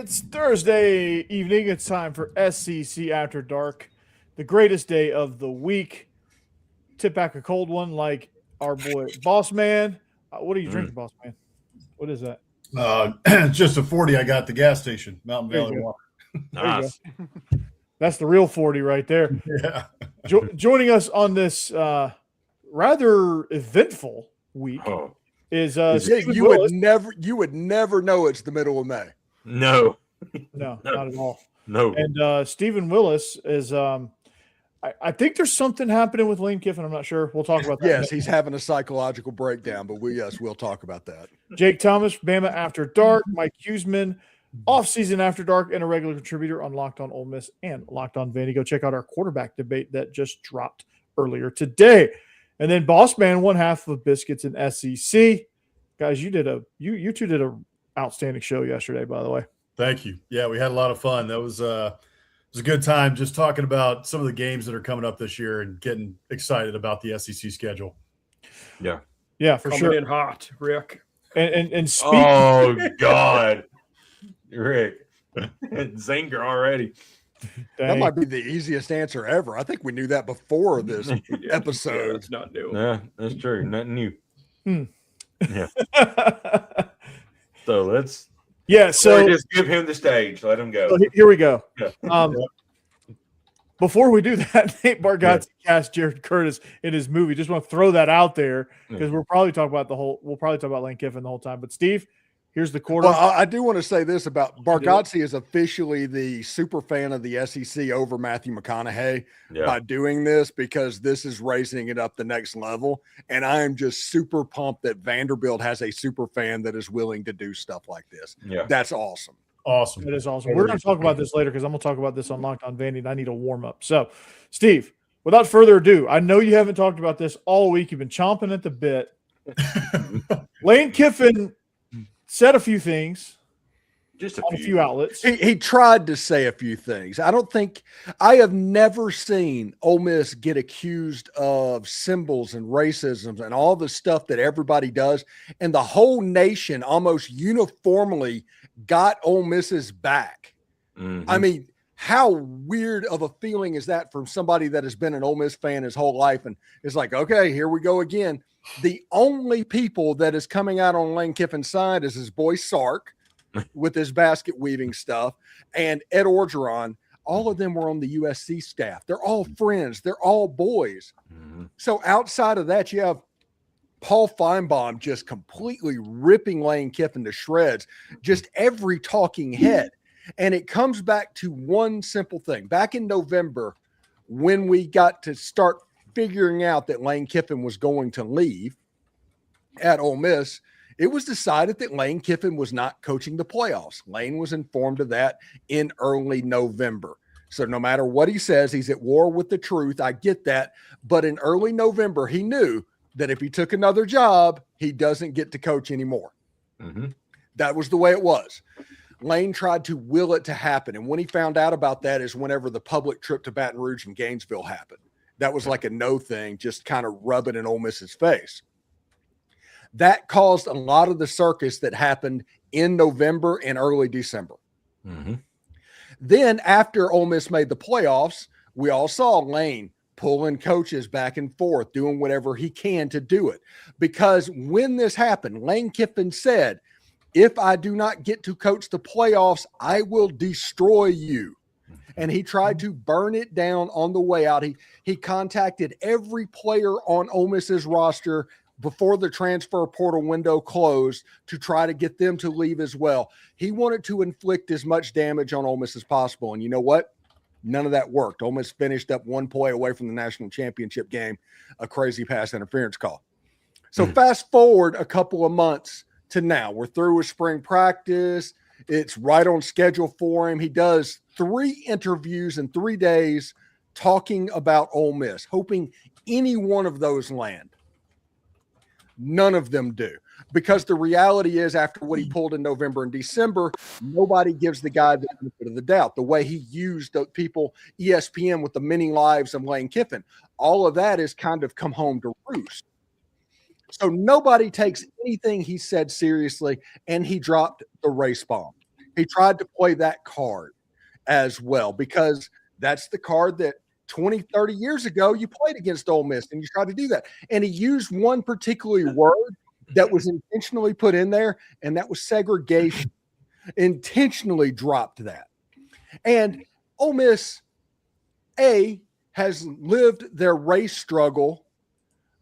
It's Thursday evening. It's time for SEC After Dark, the greatest day of the week. Tip back a cold one like our boy Boss Man. What are you drinking, Boss Man? What is that? Just a 40 I got at the gas station, Mountain Valley Water. Nice. That's the real 40 right there. Yeah. Joining us on this rather eventful week is you would never know it's the middle of May. No, not at all. No. And Stephen Willis is I think there's something happening with Lane Kiffin. I'm not sure. We'll talk about that. Yes, he's having a psychological breakdown, but we'll talk about that. Jake Thomas, Bama After Dark, Mike Huseman, Off-Season After Dark, and a regular contributor on Locked On Ole Miss and Locked On Vandy. Go check out our quarterback debate that just dropped earlier today. And then Boss Man, one half of Biscuits and SEC. Guys, you two did a outstanding show yesterday, by the way. Thank you. Yeah, we had a lot of fun. That was a good time just talking about some of the games that are coming up this year and getting excited about the SEC schedule. Yeah, for coming sure. in hot, Rick. And speaking. Oh God, Rick, Zinger already. Dang. That might be the easiest answer ever. I think we knew that before this episode. Yeah, it's not new. Yeah, that's true. Nothing new. Yeah. So let's. Yeah. So just give him the stage. Let him go. So here we go. Yeah. Before we do that, Nate Bargatze cast Jared Curtis in his movie. Just want to throw that out there because we'll probably talk about Lane Kiffin the whole time. But Steve, here's the quarter. Well, I do want to say this about Bargatze is officially the super fan of the SEC over Matthew McConaughey by doing this because this is raising it up the next level. And I am just super pumped that Vanderbilt has a super fan that is willing to do stuff like this. Yeah. That's awesome. Awesome. That is awesome. We're going to talk about this later because I'm going to talk about this on Locked On Vandy, and I need a warm up. So, Steve, without further ado, I know you haven't talked about this all week. You've been chomping at the bit. Lane Kiffin said a few things, just on a few outlets. He tried to say a few things. I have never seen Ole Miss get accused of symbols and racism and all the stuff that everybody does. And the whole nation almost uniformly got Ole Miss's back. Mm-hmm. I mean, how weird of a feeling is that from somebody that has been an Ole Miss fan his whole life? And it's like, okay, here we go again. The only people that is coming out on Lane Kiffin's side is his boy Sark with his basket weaving stuff and Ed Orgeron. All of them were on the USC staff. They're all friends. They're all boys. Mm-hmm. So outside of that, you have Paul Feinbaum just completely ripping Lane Kiffin to shreds, just every talking head. And it comes back to one simple thing. Back in November, when we got to start figuring out that Lane Kiffin was going to leave at Ole Miss, it was decided that Lane Kiffin was not coaching the playoffs. Lane was informed of that in early November. So no matter what he says, he's at war with the truth. I get that. But in early November, he knew that if he took another job, he doesn't get to coach anymore. Mm-hmm. That was the way it was. Lane tried to will it to happen. And when he found out about that is whenever the public trip to Baton Rouge and Gainesville happened. That was like a no thing, just kind of rub it in Ole Miss's face. That caused a lot of the circus that happened in November and early December. Mm-hmm. Then after Ole Miss made the playoffs, we all saw Lane pulling coaches back and forth, doing whatever he can to do it. Because when this happened, Lane Kiffin said, if I do not get to coach the playoffs, I will destroy you. And he tried to burn it down on the way out. He contacted every player on Ole Miss's roster before the transfer portal window closed to try to get them to leave as well. He wanted to inflict as much damage on Ole Miss as possible. And you know what? None of that worked. Ole Miss finished up one play away from the national championship game, a crazy pass interference call. So fast forward a couple of months to now. We're through with spring practice. It's right on schedule for him. He does 3 interviews in 3 days talking about Ole Miss, hoping any one of those land. None of them do. Because the reality is, after what he pulled in November and December, nobody gives the guy the benefit of the doubt. The way he used the people, ESPN, with the many lives of Lane Kiffin, all of that has kind of come home to roost. So nobody takes anything he said seriously, and he dropped the race bomb. He tried to play that card as well, because that's the card that 20, 30 years ago you played against Ole Miss, and you tried to do that. And he used one particular word that was intentionally put in there, and that was segregation. Intentionally dropped that. And Ole Miss, has lived their race struggle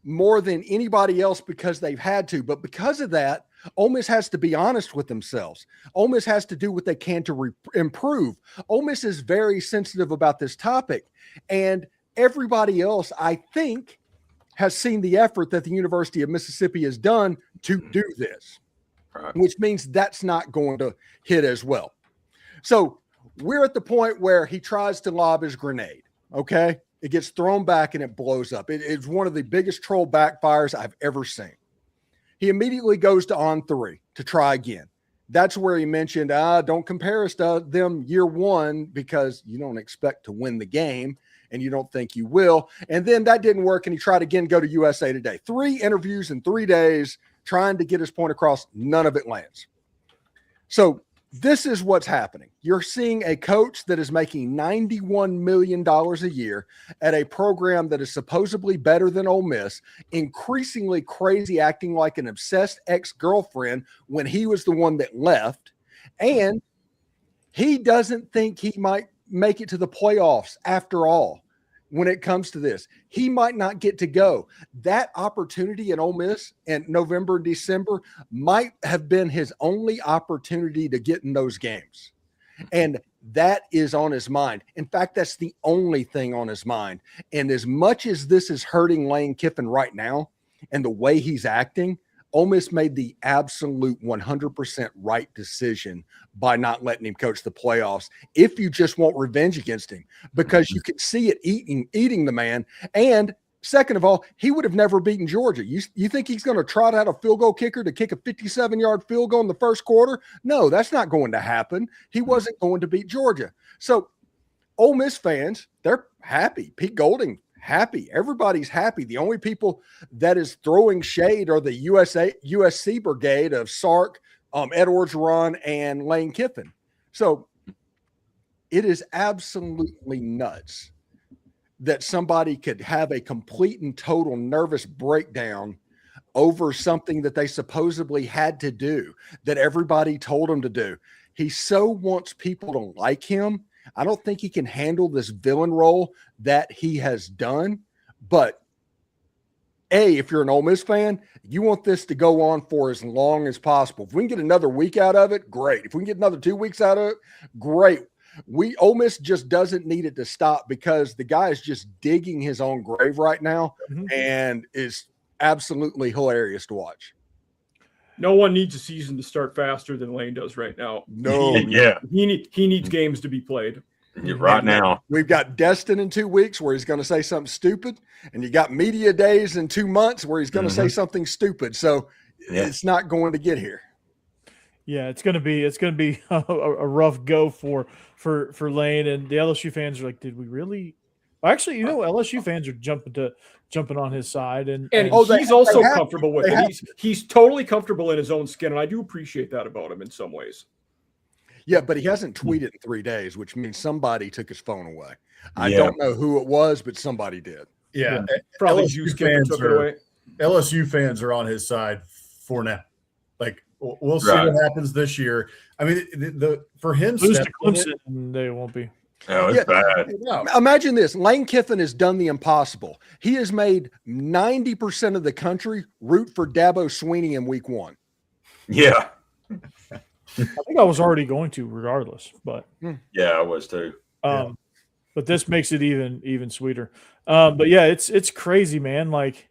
more than anybody else because they've had to. But because of that, Ole Miss has to be honest with themselves. Ole Miss has to do what they can to improve. Ole Miss is very sensitive about this topic. And everybody else, I think, has seen the effort that the University of Mississippi has done to do this, which means that's not going to hit as well. So we're at the point where he tries to lob his grenade. Okay. It gets thrown back and it blows up. It's one of the biggest troll backfires I've ever seen. He immediately goes to on 3 to try again. That's where he mentioned, don't compare us to them year one, because you don't expect to win the game and you don't think you will. And then that didn't work. And he tried again, go to USA Today. 3 interviews in 3 days, trying to get his point across. None of it lands. So this is what's happening. You're seeing a coach that is making $91 million a year at a program that is supposedly better than Ole Miss, increasingly crazy, acting like an obsessed ex-girlfriend when he was the one that left. And he doesn't think he might make it to the playoffs after all. When it comes to this, he might not get to go. That opportunity in Ole Miss in November and December might have been his only opportunity to get in those games. And that is on his mind. In fact, that's the only thing on his mind. And as much as this is hurting Lane Kiffin right now and the way he's acting, Ole Miss made the absolute 100% right decision by not letting him coach the playoffs if you just want revenge against him, because you could see it eating the man. And second of all, he would have never beaten Georgia. You think he's going to trot out a field goal kicker to kick a 57-yard field goal in the first quarter? No, that's not going to happen. He wasn't going to beat Georgia. So Ole Miss fans, they're happy. Pete Golding, happy. Everybody's happy. The only people that is throwing shade are the USC brigade of Sark, Ed Orgeron, and Lane Kiffin. So it is absolutely nuts that somebody could have a complete and total nervous breakdown over something that they supposedly had to do, that everybody told him to do. He so wants people to like him. I don't think he can handle this villain role that he has done. But if you're an Ole Miss fan, you want this to go on for as long as possible. If we can get another week out of it, great. If we can get another 2 weeks out of it, great. Ole Miss just doesn't need it to stop, because the guy is just digging his own grave right now, and is absolutely hilarious to watch. No one needs a season to start faster than Lane does right now. No, yeah, he needs games to be played right now. We've got Destin in 2 weeks where he's going to say something stupid, and you got media days in 2 months where he's going to say something stupid. So it's not going to get here. Yeah, it's gonna be a rough go for Lane, and the LSU fans are like, did we really? Actually, LSU fans are jumping on his side, and he's also comfortable with it. He's totally comfortable in his own skin, and I do appreciate that about him in some ways. Yeah, but he hasn't tweeted in 3 days, which means somebody took his phone away. I don't know who it was, but somebody did. Yeah, probably LSU fans are on his side for now. Like, we'll see what happens this year. I mean, for him, lose to Clemson, they won't be. Oh, it's bad. Imagine this. Lane Kiffin has done the impossible. He has made 90% of the country root for Dabo Swinney in week 1. Yeah. I think I was already going to regardless, but yeah, I was too. But this makes it even sweeter. But yeah, it's crazy, man. Like,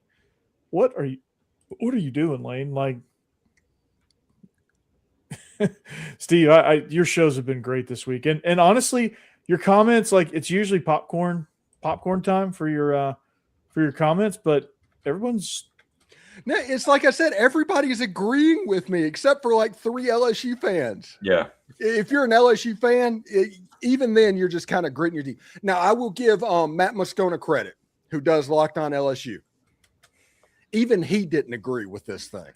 what are you doing, Lane? Like, Steve, your shows have been great this week, and honestly, your comments, like, it's usually popcorn time for your comments, but everyone's. No, it's like I said, everybody's agreeing with me except for like 3 LSU fans. Yeah. If you're an LSU fan, even then you're just kind of gritting your teeth. Now, I will give Matt Moscona credit, who does Locked On LSU. Even he didn't agree with this thing.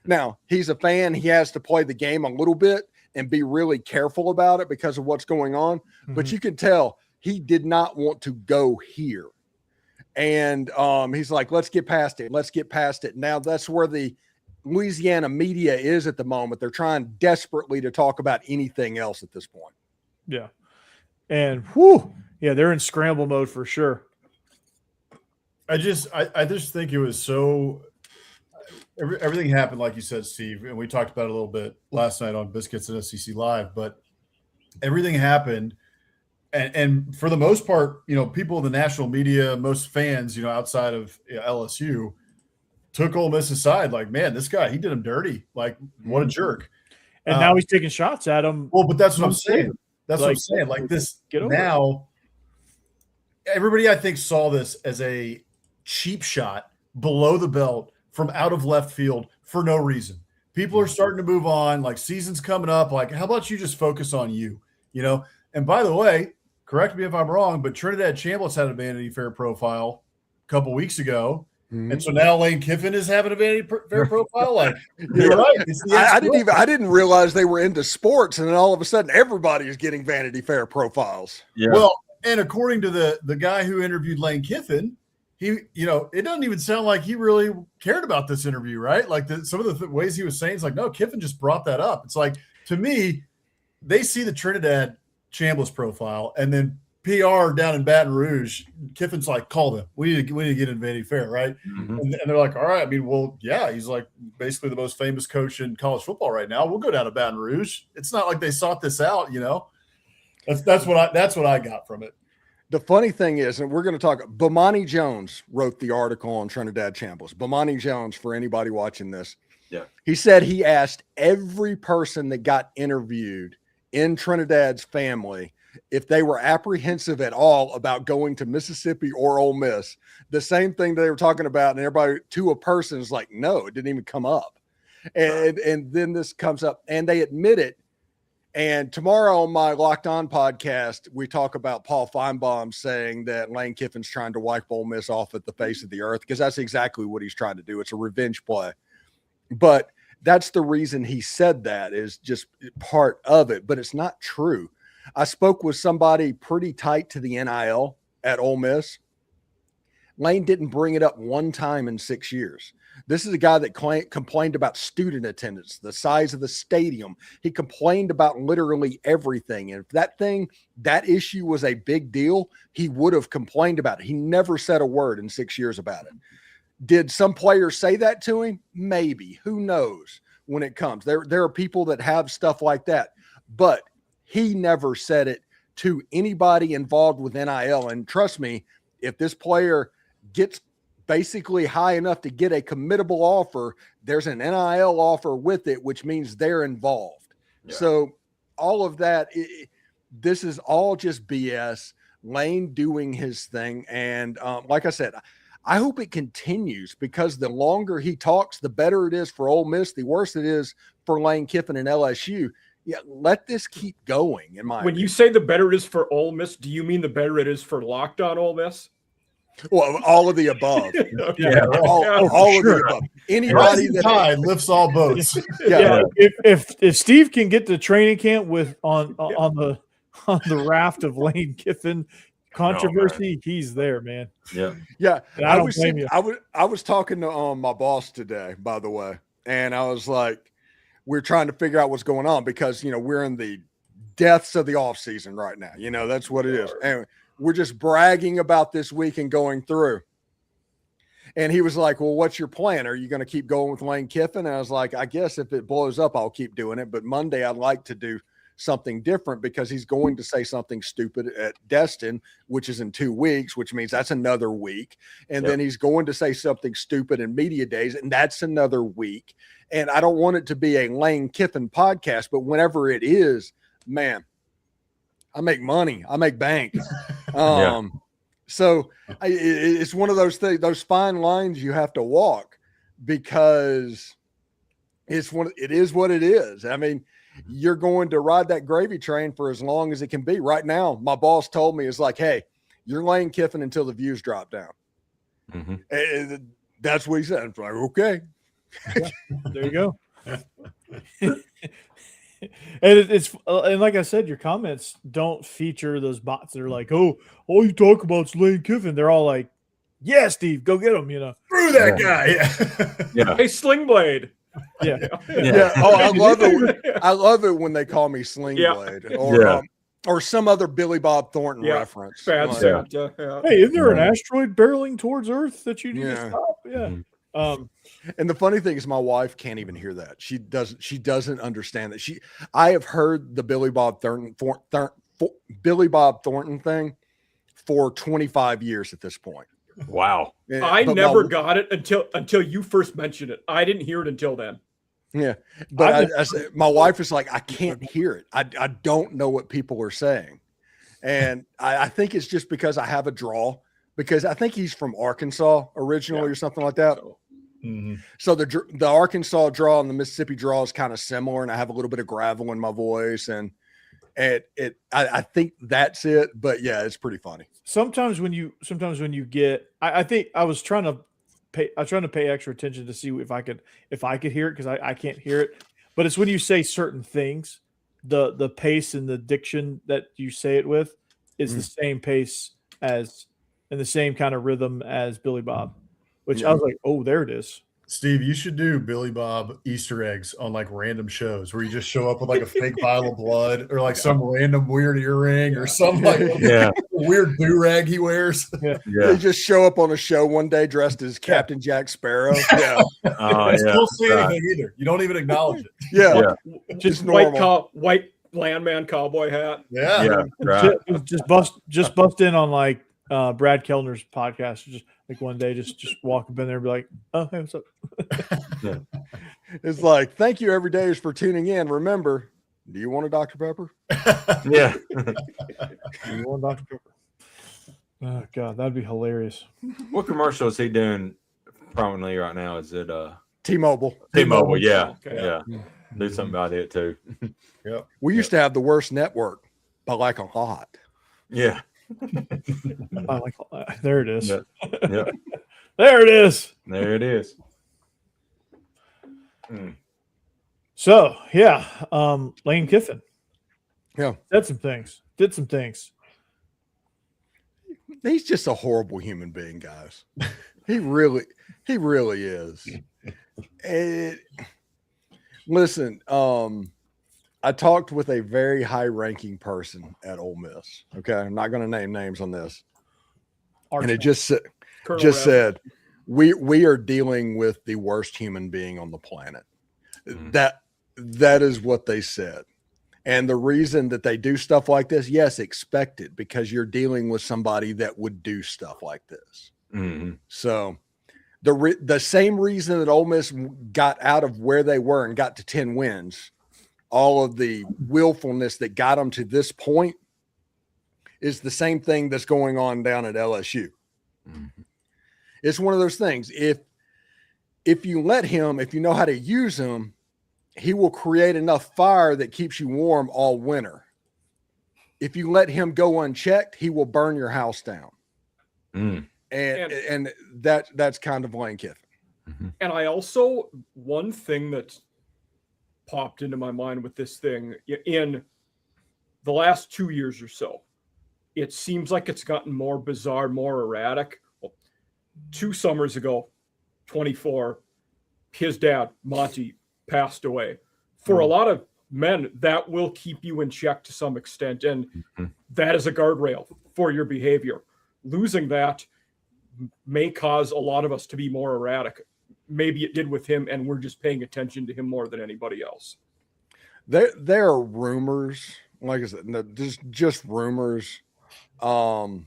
Now, he's a fan. He has to play the game a little bit, and be really careful about it because of what's going on. But you can tell he did not want to go here. And he's like, let's get past it. Let's get past it. Now that's where the Louisiana media is at the moment. They're trying desperately to talk about anything else at this point. Yeah. And they're in scramble mode for sure. I just think it was so everything happened, like you said, Steve, and we talked about it a little bit last night on Biscuits and SEC Live, but everything happened. And for the most part, people in the national media, most fans, outside of LSU, took Ole Miss aside. Like, man, this guy, he did him dirty. Like, what a jerk. And now he's taking shots at him. Well, but that's what I'm saying. That's what I'm saying. Like this now, everybody I think saw this as a cheap shot below the belt from out of left field for no reason. People are starting to move on. Like, season's coming up. Like, how about you just focus on you? And by the way, correct me if I'm wrong, but Trinidad Chambliss had a Vanity Fair profile a couple weeks ago. And so now Lane Kiffin is having a Vanity Fair profile. Like, you're right. I didn't realize they were into sports, and then all of a sudden everybody is getting Vanity Fair profiles. Yeah. Well, and according to the guy who interviewed Lane Kiffin, he, it doesn't even sound like he really cared about this interview, right? Like some of the ways he was saying, it's like, no, Kiffin just brought that up. It's like, to me, they see the Trinidad Chambliss profile, and then PR down in Baton Rouge, Kiffin's like, call them. We need to get in Vanity Fair, right? And they're like, all right. I mean, well, yeah, he's like basically the most famous coach in college football right now. We'll go down to Baton Rouge. It's not like they sought this out, That's what I got from it. The funny thing is, and we're going to talk, Bomani Jones wrote the article on Trinidad Chambliss. Bomani Jones, for anybody watching this, he said he asked every person that got interviewed in Trinidad's family if they were apprehensive at all about going to Mississippi or Ole Miss. The same thing they were talking about, and everybody to a person is like, no, it didn't even come up. And then this comes up, and they admit it. And tomorrow on my Locked On podcast, we talk about Paul Feinbaum saying that Lane Kiffin's trying to wipe Ole Miss off at the face of the earth, because that's exactly what he's trying to do. It's a revenge play. But that's the reason he said that, is just part of it. But it's not true. I spoke with somebody pretty tight to the NIL at Ole Miss. Lane didn't bring it up one time in 6 years. This is a guy that complained about student attendance, the size of the stadium. He complained about literally everything. And if that issue was a big deal, he would have complained about it. He never said a word in 6 years about it. Did some players say that to him? Maybe. Who knows when it comes? There are people that have stuff like that. But he never said it to anybody involved with NIL. And trust me, if this player gets basically high enough to get a committable offer, there's an NIL offer with it, which means they're involved. Yeah. So all of that, this is all just BS. Lane doing his thing. And like I said, I hope it continues, because the longer he talks, the better it is for Ole Miss, the worse it is for Lane Kiffin and LSU. Yeah, let this keep going. When you say the better it is for Ole Miss, do you mean the better it is for Locked On Ole Miss? Well, all of the above. Yeah, all of the above. Anybody that tide lifts all boats. Yeah. If Steve can get to training camp with on the raft of Lane Kiffin controversy, he's there, man. Yeah. And I don't blame you. I was talking to my boss today, by the way, and I was like, we're trying to figure out what's going on, because we're in the depths of the off season right now. That's what it is. And we're just bragging about this week and going through. And he was like, well, what's your plan? Are you going to keep going with Lane Kiffin? And I was like, I guess if it blows up, I'll keep doing it. But Monday, I'd like to do something different, because he's going to say something stupid at Destin, which is in 2 weeks, which means that's another week. And then he's going to say something stupid in media days, and that's another week. And I don't want it to be a Lane Kiffin podcast, but whenever it is, man, I make money. I make bank. So it's one of those things, those fine lines you have to walk, because it is what it is. I mean, you're going to ride that gravy train for as long as it can be. Right now, my boss told me, it's like, hey, you're Lane Kiffin until the views drop down. And that's what he said. I'm like, okay. There you go. it's and like I said, your comments don't feature those bots that are like, oh, all you talk about is Lane Kiffin. They're all like, yeah, Steve, go get him. Screw that guy. Yeah. Hey, Sling Blade. Yeah. Yeah. Oh, I love it. I love it when they call me Sling Blade or some other Billy Bob Thornton reference. Bad Like, Santa. Yeah. Hey, isn't there an asteroid barreling towards Earth that you need to stop? Yeah. And the funny thing is, my wife can't even hear that. She doesn't understand that. I have heard the Billy Bob Thornton thing for 25 years at this point. Wow. I never got it until you first mentioned it. I didn't hear it until then. Yeah, but I said, my wife is like, I can't hear it. I don't know what people are saying, and I think it's just because I have a draw. Because I think he's from Arkansas originally or something like that. So the Arkansas draw and the Mississippi draw is kind of similar, and I have a little bit of gravel in my voice, and I think that's it. But yeah, it's pretty funny. Sometimes when you get, I think I was trying to pay extra attention to see if I could hear it, because I can't hear it. But it's when you say certain things, the pace and the diction that you say it with is the same pace as and the same kind of rhythm as Billy Bob, which I was like, oh, there it is. Steve, you should do Billy Bob Easter eggs on like random shows where you just show up with like a fake vial of blood or like some random weird earring or some like weird do-rag he wears. They just show up on a show one day dressed as Captain Jack Sparrow. Yeah. You don't say anything either. You don't even acknowledge it. Yeah. Just white landman cowboy hat. Yeah. Right. Just bust in on like Brad Kellner's podcast. Just like one day, just walk up in there and be like, "Oh, hey, what's up?" It's like, thank you every day for tuning in. Remember, do you want a Dr. Pepper? Yeah. Do you want Dr. Pepper? Oh God, that'd be hilarious. What commercial is he doing prominently right now? Is it T-Mobile? T-Mobile, yeah. Okay. Yeah. Do something about it too. We used to have the worst network, but like a lot. Yeah. I like there it is. Yeah. There it is. There it is. So yeah, Lane Kiffin. Yeah. Did some things. He's just a horrible human being, guys. He really is. Listen, I talked with a very high-ranking person at Ole Miss. Okay, I'm not going to name names on this, and it just said, we are dealing with the worst human being on the planet. That is what they said. And the reason that they do stuff like this, yes, expected, because you're dealing with somebody that would do stuff like this. So the same reason that Ole Miss got out of where they were and got to 10 wins, all of the willfulness that got them to this point is the same thing that's going on down at LSU. It's one of those things. If you let him, if you know how to use him, he will create enough fire that keeps you warm all winter. If you let him go unchecked, he will burn your house down. And that's kind of Lane Kiffin. And I also, one thing that's popped into my mind with this thing in the last 2 years or so, it seems like it's gotten more bizarre, more erratic. Well, 2 summers ago, 24, his dad, Monty, passed away. For a lot of men, that will keep you in check to some extent. And that is a guardrail for your behavior. Losing that may cause a lot of us to be more erratic. Maybe it did with him, and we're just paying attention to him more than anybody else. There are rumors, like I said, just rumors of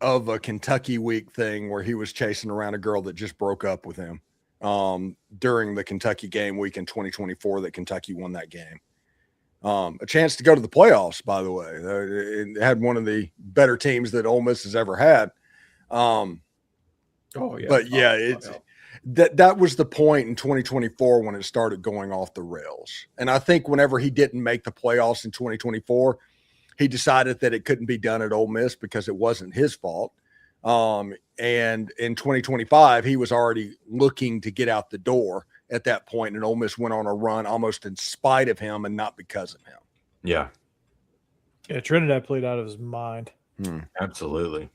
a Kentucky week thing where he was chasing around a girl that just broke up with him during the Kentucky game week in 2024 that Kentucky won that game. A chance to go to the playoffs, by the way. It had one of the better teams that Ole Miss has ever had. But yeah, that was the point in 2024 when it started going off the rails. And I think whenever he didn't make the playoffs in 2024, he decided that it couldn't be done at Ole Miss because it wasn't his fault. And in 2025, he was already looking to get out the door at that point, and Ole Miss went on a run almost in spite of him and not because of him. Yeah, Trinidad played out of his mind. absolutely.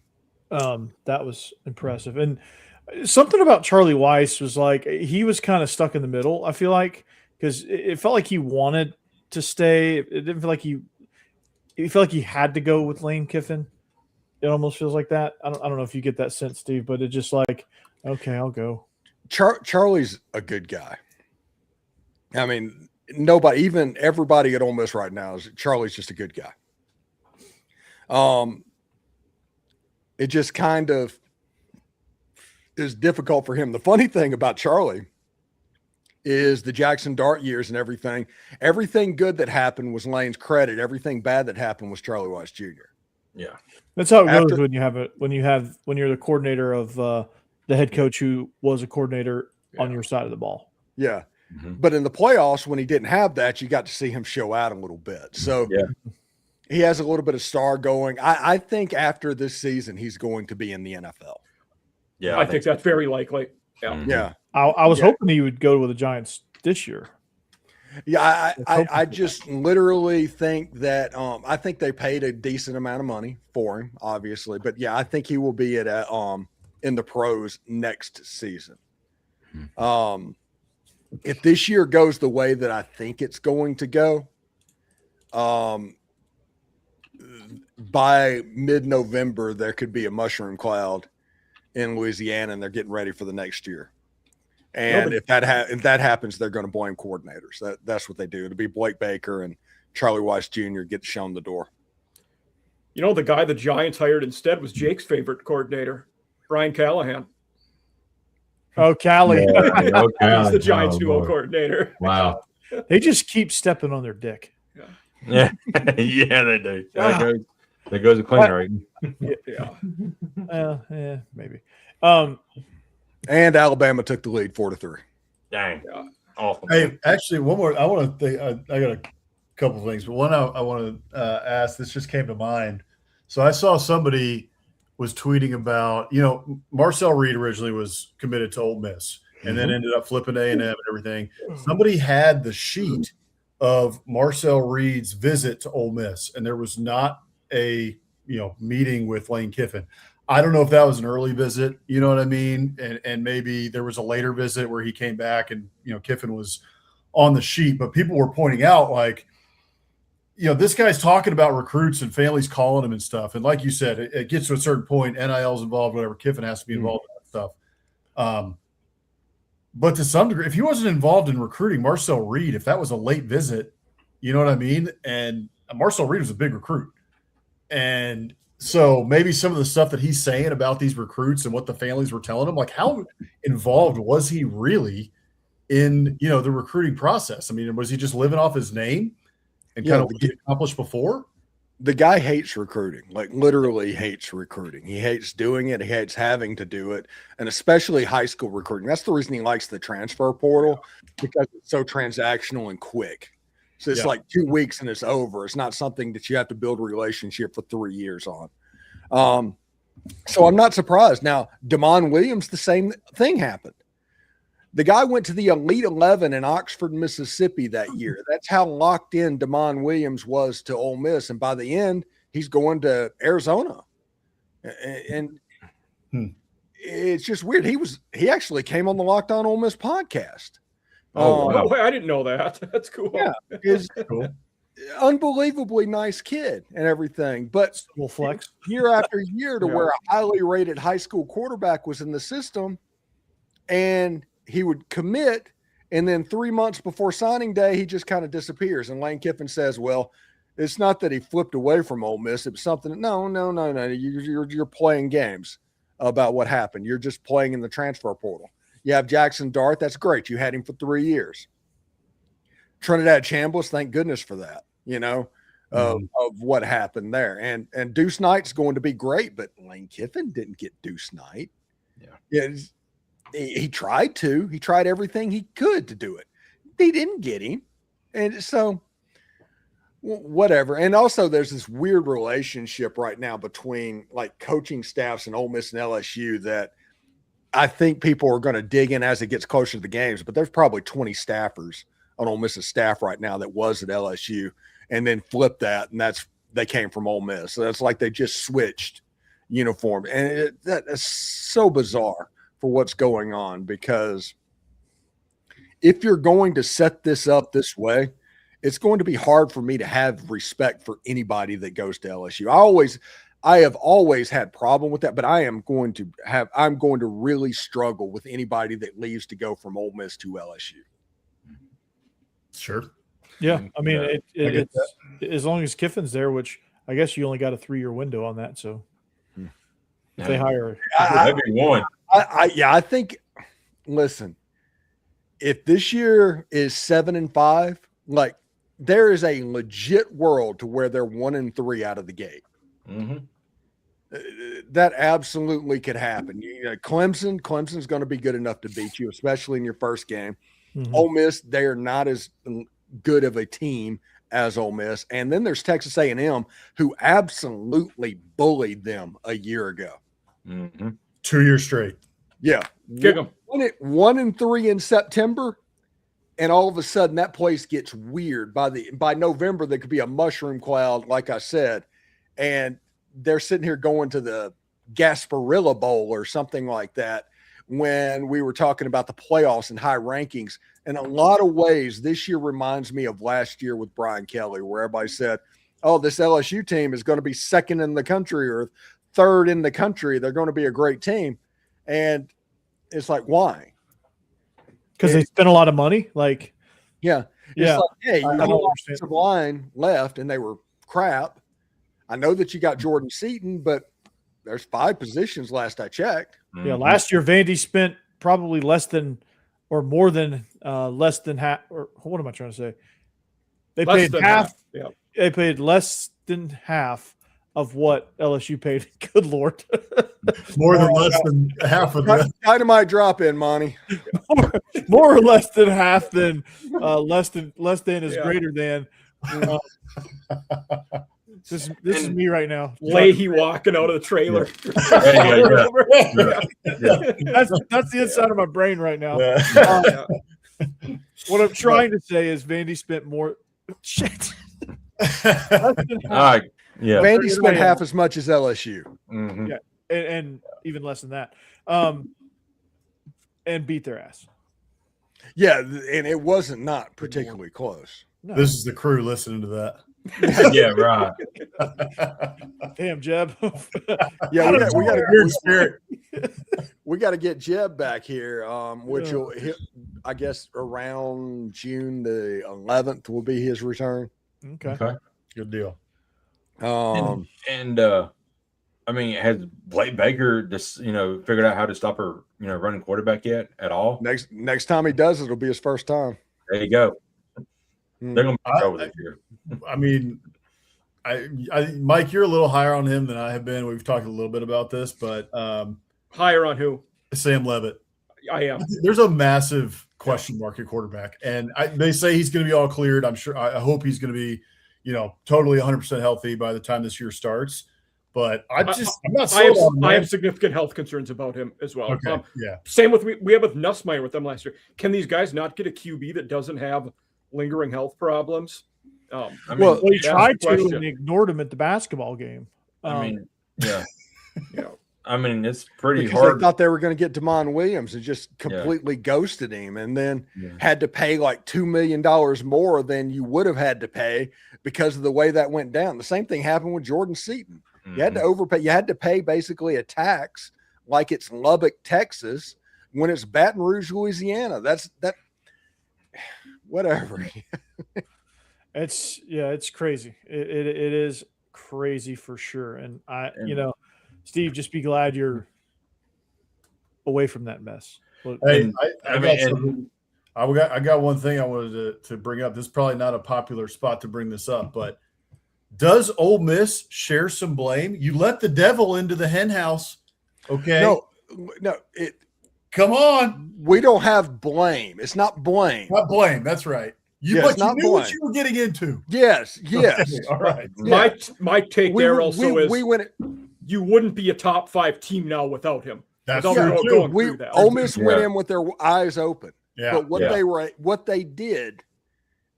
That was impressive. And something about Charlie Weiss was like he was kind of stuck in the middle, I feel like, because it felt like he wanted to stay. It didn't feel like he felt like he had to go with Lane Kiffin. It almost feels like that. I don't know if you get that sense, Steve, but it's just like, okay, I'll go. Charlie's a good guy. I mean, nobody, even everybody at Ole Miss right now, is Charlie's just a good guy. It just kind of is difficult for him. The funny thing about Charlie is the Jackson Dart years and everything. Everything good that happened was Lane's credit. Everything bad that happened was Charlie Weiss Jr. Yeah, That's how it goes when you're the coordinator of the head coach who was a coordinator on your side of the ball. Yeah. But in the playoffs, when he didn't have that, you got to see him show out a little bit. So he has a little bit of star going. I think after this season, he's going to be in the NFL. Yeah, I think that's very likely. Yeah. Yeah. I was hoping he would go with the Giants this year. Yeah, I just literally think that I think they paid a decent amount of money for him, obviously. But yeah, I think he will be at in the pros next season. If this year goes the way that I think it's going to go, by mid-November there could be a mushroom cloud in Louisiana, and they're getting ready for the next year. And if that happens, they're going to blame coordinators. That's what they do. It'll be Blake Baker and Charlie Weiss Jr. get shown the door. You know, the guy the Giants hired instead was Jake's favorite coordinator, Brian Callahan. Oh, Callie. He's the Giants duo coordinator. Wow. They just keep stepping on their dick. yeah, yeah, they do. There goes the cleaner rating. Yeah, maybe. And Alabama took the lead 4-3. Dang. Awful. Hey, actually, one more. I want to think. I got a couple of things, but one I want to ask. This just came to mind. So I saw somebody was tweeting about, Marcel Reed originally was committed to Ole Miss and then ended up flipping A&M and everything. Somebody had the sheet of Marcel Reed's visit to Ole Miss, and there was not a meeting with Lane Kiffin. I don't know if that was an early visit, you know what I mean? And maybe there was a later visit where he came back and, Kiffin was on the sheet. But people were pointing out, like, this guy's talking about recruits and families calling him and stuff. And like you said, it gets to a certain point, NIL's involved, whatever. Kiffin has to be involved in that stuff. But to some degree, if he wasn't involved in recruiting Marcel Reed, if that was a late visit, you know what I mean? And Marcel Reed was a big recruit. And so maybe some of the stuff that he's saying about these recruits and what the families were telling him, like how involved was he really in, the recruiting process? I mean, was he just living off his name and kind of what he accomplished before? The guy hates recruiting, like literally hates recruiting. He hates doing it. He hates having to do it, and especially high school recruiting. That's the reason he likes the transfer portal, because it's so transactional and quick. So it's like 2 weeks and it's over. It's not something that you have to build a relationship for 3 years on. So I'm not surprised. Now, Damon Williams, the same thing happened. The guy went to the Elite 11 in Oxford, Mississippi that year. That's how locked in Damon Williams was to Ole Miss. And by the end, he's going to Arizona. And it's just weird. He actually came on the Locked On Ole Miss podcast. Oh, wow. I didn't know that. That's cool. Yeah, he's cool. Unbelievably nice kid and everything. But we'll flex year after year to where a highly rated high school quarterback was in the system, and he would commit, and then 3 months before signing day, he just kind of disappears. And Lane Kiffin says, well, it's not that he flipped away from Ole Miss. It was something. No. You're playing games about what happened. You're just playing in the transfer portal. You have Jackson Dart. That's great. You had him for 3 years. Trinidad Chambliss, thank goodness for that, of what happened there. And Deuce Knight's going to be great, but Lane Kiffin didn't get Deuce Knight. Yeah. He tried to. He tried everything he could to do it. They didn't get him. And so whatever. And also there's this weird relationship right now between like coaching staffs in Ole Miss and LSU that I think people are going to dig in as it gets closer to the games, but there's probably 20 staffers on Ole Miss's staff right now that was at LSU and then flipped that, and they came from Ole Miss. So that's like they just switched uniform, and that is so bizarre for what's going on, because if you're going to set this up this way, it's going to be hard for me to have respect for anybody that goes to LSU. I have always had problem with that, but I'm going to really struggle with anybody that leaves to go from Ole Miss to LSU. Sure. Yeah. I mean, it's as long as Kiffin's there, which I guess you only got a 3-year window on that. So if they hire everyone. I think, listen, if this year is 7-5, like, there is a legit world to where they're 1-3 out of the gate. Mm-hmm. That absolutely could happen. Clemson's going to be good enough to beat you, especially in your first game. Mm-hmm. Ole Miss, they are not as good of a team as Ole Miss. And then there's Texas A&M, who absolutely bullied them a year ago. Mm-hmm. 2 years straight. Yeah. Kick them. 1-3 in September, and all of a sudden that place gets weird. By November, there could be a mushroom cloud, like I said, and they're sitting here going to the Gasparilla Bowl or something like that when we were talking about the playoffs and high rankings. In a lot of ways, this year reminds me of last year with Brian Kelly, where everybody said, oh, this LSU team is going to be second in the country or third in the country. They're going to be a great team. And it's like, why? Because they spent a lot of money. Like, yeah. Yeah. Like, hey, you I have don't an understand. offensive line left and they were crap. I know that you got Jordan Seaton, but there's 5 positions last I checked. Yeah, last year Vandy spent probably less than half. Or what am I trying to say? They paid half. Yeah. They paid less than half of what LSU paid. Good Lord. More than less than half of that. Dynamite drop in, Monty. More or less than half than less than is greater than. This is me right now. Leahy walking out of the trailer. That's the inside of my brain right now. What I'm trying to say is Vandy spent more. Shit. Vandy spent half as much as LSU. Mm-hmm. Yeah, and even less than that. And beat their ass. Yeah, and it wasn't not particularly close. No. This is the crew listening to that. Yeah, right. Damn, Jeb. Yeah, we got Weird spirit. we got to get Jeb back here, which will hit, I guess, around June the 11th will be his return. Okay. Good deal. I mean, has Blake Baker just figured out how to stop her running quarterback yet at all? Next time he does it, it'll be his first time. There you go. They're gonna be over this year. I mean, Mike, you're a little higher on him than I have been. We've talked a little bit about this, but Higher on who? Sam Levitt. I am. There's a massive question mark at quarterback, and they say he's going to be all cleared. I'm sure. I hope he's going to be, totally 100% healthy by the time this year starts. But I'm not sold on him. I have significant health concerns about him as well. Okay. Yeah. Same with we have with Nussmeier with them last year. Can these guys not get a QB that doesn't have lingering health problems? He tried to and they ignored him at the basketball game. Yeah. I mean, it's pretty because hard. They thought they were going to get Damon Williams and just completely ghosted him, and then had to pay like $2 million more than you would have had to pay because of the way that went down. The same thing happened with Jordan Seaton. You had to overpay. You had to pay basically a tax like it's Lubbock, Texas, when it's Baton Rouge, Louisiana. That's whatever. It's crazy. It is crazy for sure. And Steve, just be glad you're away from that mess. Hey, I got one thing I wanted to bring up. This is probably not a popular spot to bring this up, but does Ole Miss share some blame? You let the devil into the hen house. Okay. No. Come on. We don't have blame. It's not blame. Not blame. That's right. You knew what you were getting into. Yes. Okay, all right. My take there also is we win it. You wouldn't be a top 5 team now without him. That's Without true, going too. through that. Ole Miss went Yeah. in with their eyes open. Yeah. But Yeah. what they did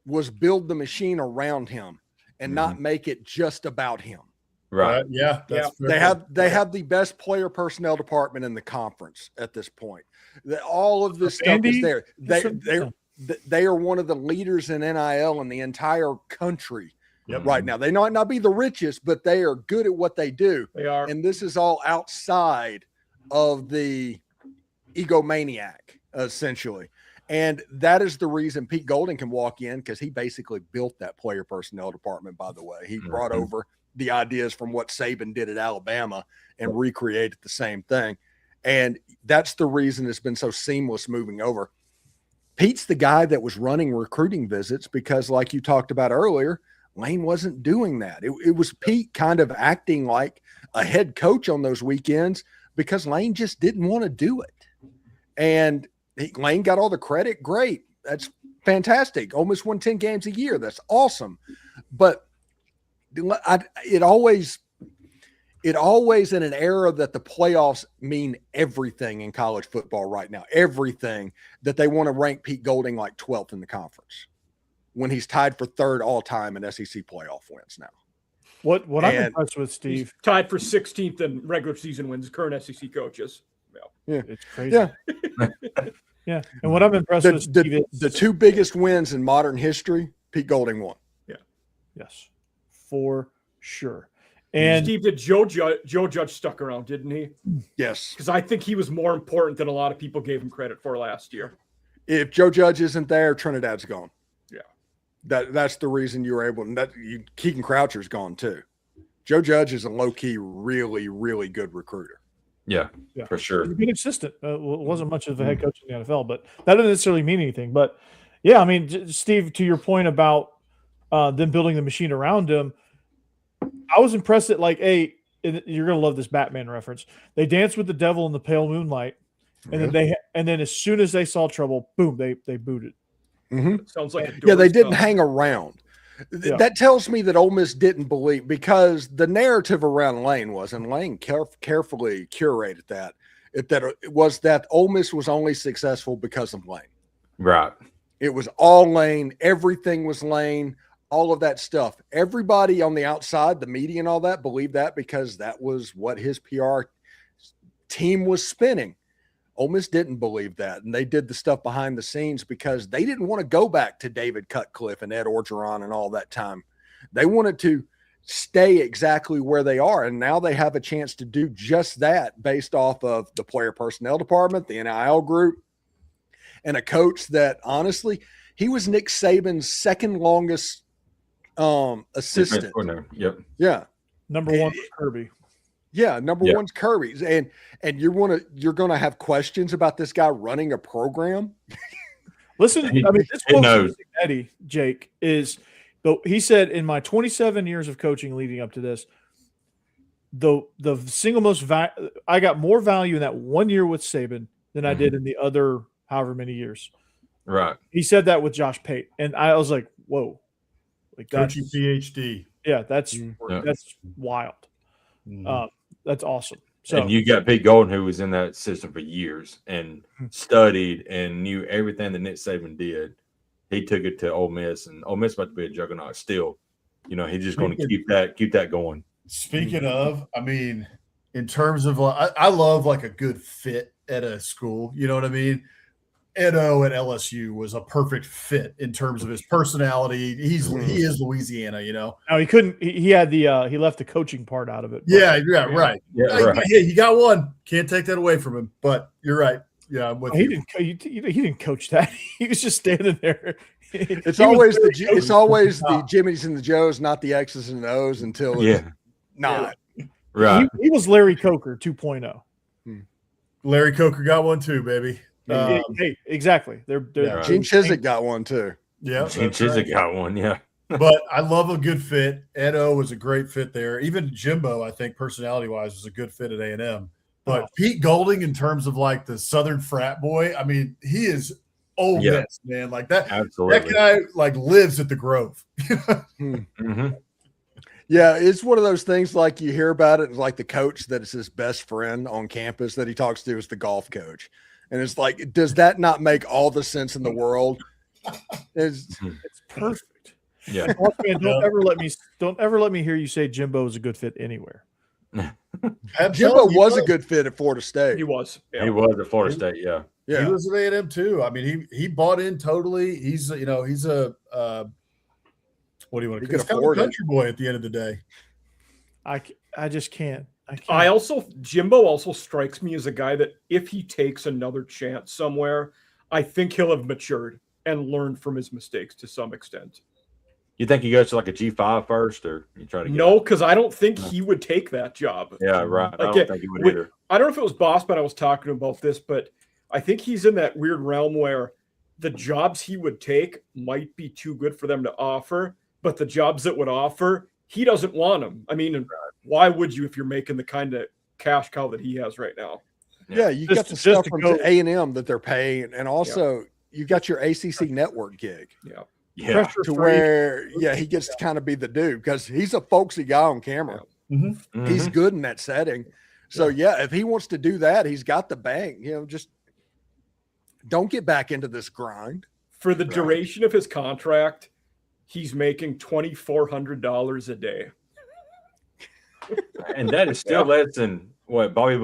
was build the machine around him and not make it just about him. Right. Yeah. That's They have the best player personnel department in the conference at this point. All of this stuff is there. They are one of the leaders in NIL in the entire country right now. They might not be the richest, but they are good at what they do. They are. And this is all outside of the egomaniac, essentially. And that is the reason Pete Golding can walk in, because he basically built that player personnel department, by the way. He brought over the ideas from what Saban did at Alabama and recreated the same thing. And that's the reason it's been so seamless moving over. Pete's the guy that was running recruiting visits because, like you talked about earlier, Lane wasn't doing that. It was Pete kind of acting like a head coach on those weekends because Lane just didn't want to do it. And Lane got all the credit. Great. That's fantastic. Almost won 10 games a year. That's awesome. But it always in an era that the playoffs mean everything in college football right now, everything, that they want to rank Pete Golding like 12th in the conference when he's tied for third all time in SEC playoff wins now. What I'm impressed with, Steve, He's tied for 16th in regular season wins, current SEC coaches. Yeah. it's crazy. Yeah. And what I'm impressed with, Steve, is the two biggest wins in modern history, Pete Golding won. yes, for sure. And Steve, did Joe Judge stuck around, didn't he? Yes. Because I think he was more important than a lot of people gave him credit for last year. If Joe Judge isn't there, Trinidad's gone. Yeah. That's the reason you were able, and Keegan Croucher's gone too. Joe Judge is a low-key, really, really good recruiter. Yeah, for sure. He's been consistent. Wasn't much of a head coach in the NFL, but that doesn't necessarily mean anything. But yeah, I mean, Steve, to your point about them building the machine around him, I was impressed that, like, you're gonna love this Batman reference. They danced with the devil in the pale moonlight, and then as soon as they saw trouble, boom, they booted. Mm-hmm. Sounds like they didn't hang around. That tells me that Ole Miss didn't believe, because the narrative around Lane was, and Lane carefully curated that it was that Ole Miss was only successful because of Lane. Right. It was all Lane. Everything was Lane. All of that stuff. Everybody on the outside, the media and all that, believed that because that was what his PR team was spinning. Ole Miss didn't believe that, and they did the stuff behind the scenes because they didn't want to go back to David Cutcliffe and Ed Orgeron and all that time. They wanted to stay exactly where they are, and now they have a chance to do just that based off of the player personnel department, the NIL group, and a coach that, honestly, he was Nick Saban's second longest assistant. Yep. Yeah. Number one was Kirby. Yeah, number one's Kirby's, and you're gonna have questions about this guy running a program. Listen, I mean, this quote from Eddie, Jake, is he said, in my 27 years of coaching leading up to this, the single most I got more value in that 1 year with Saban than I did in the other however many years. Right. He said that with Josh Pate, and I was like, whoa, like coaching PhD. Yeah, that's wild. That's awesome. So, and you got Pete Golden, who was in that system for years and studied and knew everything that Nick Saban did. He took it to Ole Miss, and Ole Miss about to be a juggernaut still. You know, he's just going to keep that going. Speaking of, I mean, in terms of, I love like a good fit at a school. You know what I mean? Edo at LSU was a perfect fit in terms of his personality. He is Louisiana, you know. No, he couldn't. He had he left the coaching part out of it. Right. Yeah, right. Hey, he got one. Can't take that away from him. But you're right. Yeah, I'm with you. He didn't coach that. He was just standing there. It's always the Jimmies and the Joes, not the X's and O's until it's not. Right. He was Larry Coker 2.0. Larry Coker got one too, baby. Hey, exactly. They're Gene Chizik got one too. Yeah, Gene Chizik got one. Yeah. But I love a good fit. Edo was a great fit there. Even Jimbo, I think, personality-wise, was a good fit at A&M. But Pete Golding, in terms of like the Southern frat boy, I mean, he is Ole Miss, man. Like that. Absolutely. That guy like lives at the Grove. Yeah, it's one of those things like you hear about it, like the coach that is his best friend on campus that he talks to is the golf coach. And it's like, does that not make all the sense in the world? It's perfect. Yeah. Golf fan, don't ever let me hear you say Jimbo is a good fit anywhere. Jimbo was a good fit at Florida State. He was. Yeah. He was at Florida State. Yeah. Yeah. He was at A&M too. I mean, he bought in totally. He's a what do you want to? He's kind of a country boy at the end of the day. I just can't. I can't. Jimbo also strikes me as a guy that if he takes another chance somewhere, I think he'll have matured and learned from his mistakes to some extent. You think he goes to like a G5 first, or you try to? No, because I don't think he would take that job. Yeah, right. I Like, don't think he would either. I don't know if it was Boss, but I was talking about this, but I think he's in that weird realm where the jobs he would take might be too good for them to offer, but the jobs that would offer, he doesn't want them. I mean, why would you if you're making the kind of cash cow that he has right now? Yeah, you got the stuff from A&M that they're paying, and also you got your ACC network gig. Yeah. Yeah. To where, he gets to kind of be the dude because he's a folksy guy on camera. Mm-hmm. He's good in that setting. So, if he wants to do that, he's got the bank. Just don't get back into this grind. For the duration of his contract, he's making $2,400 a day. And that is still less than what Bobby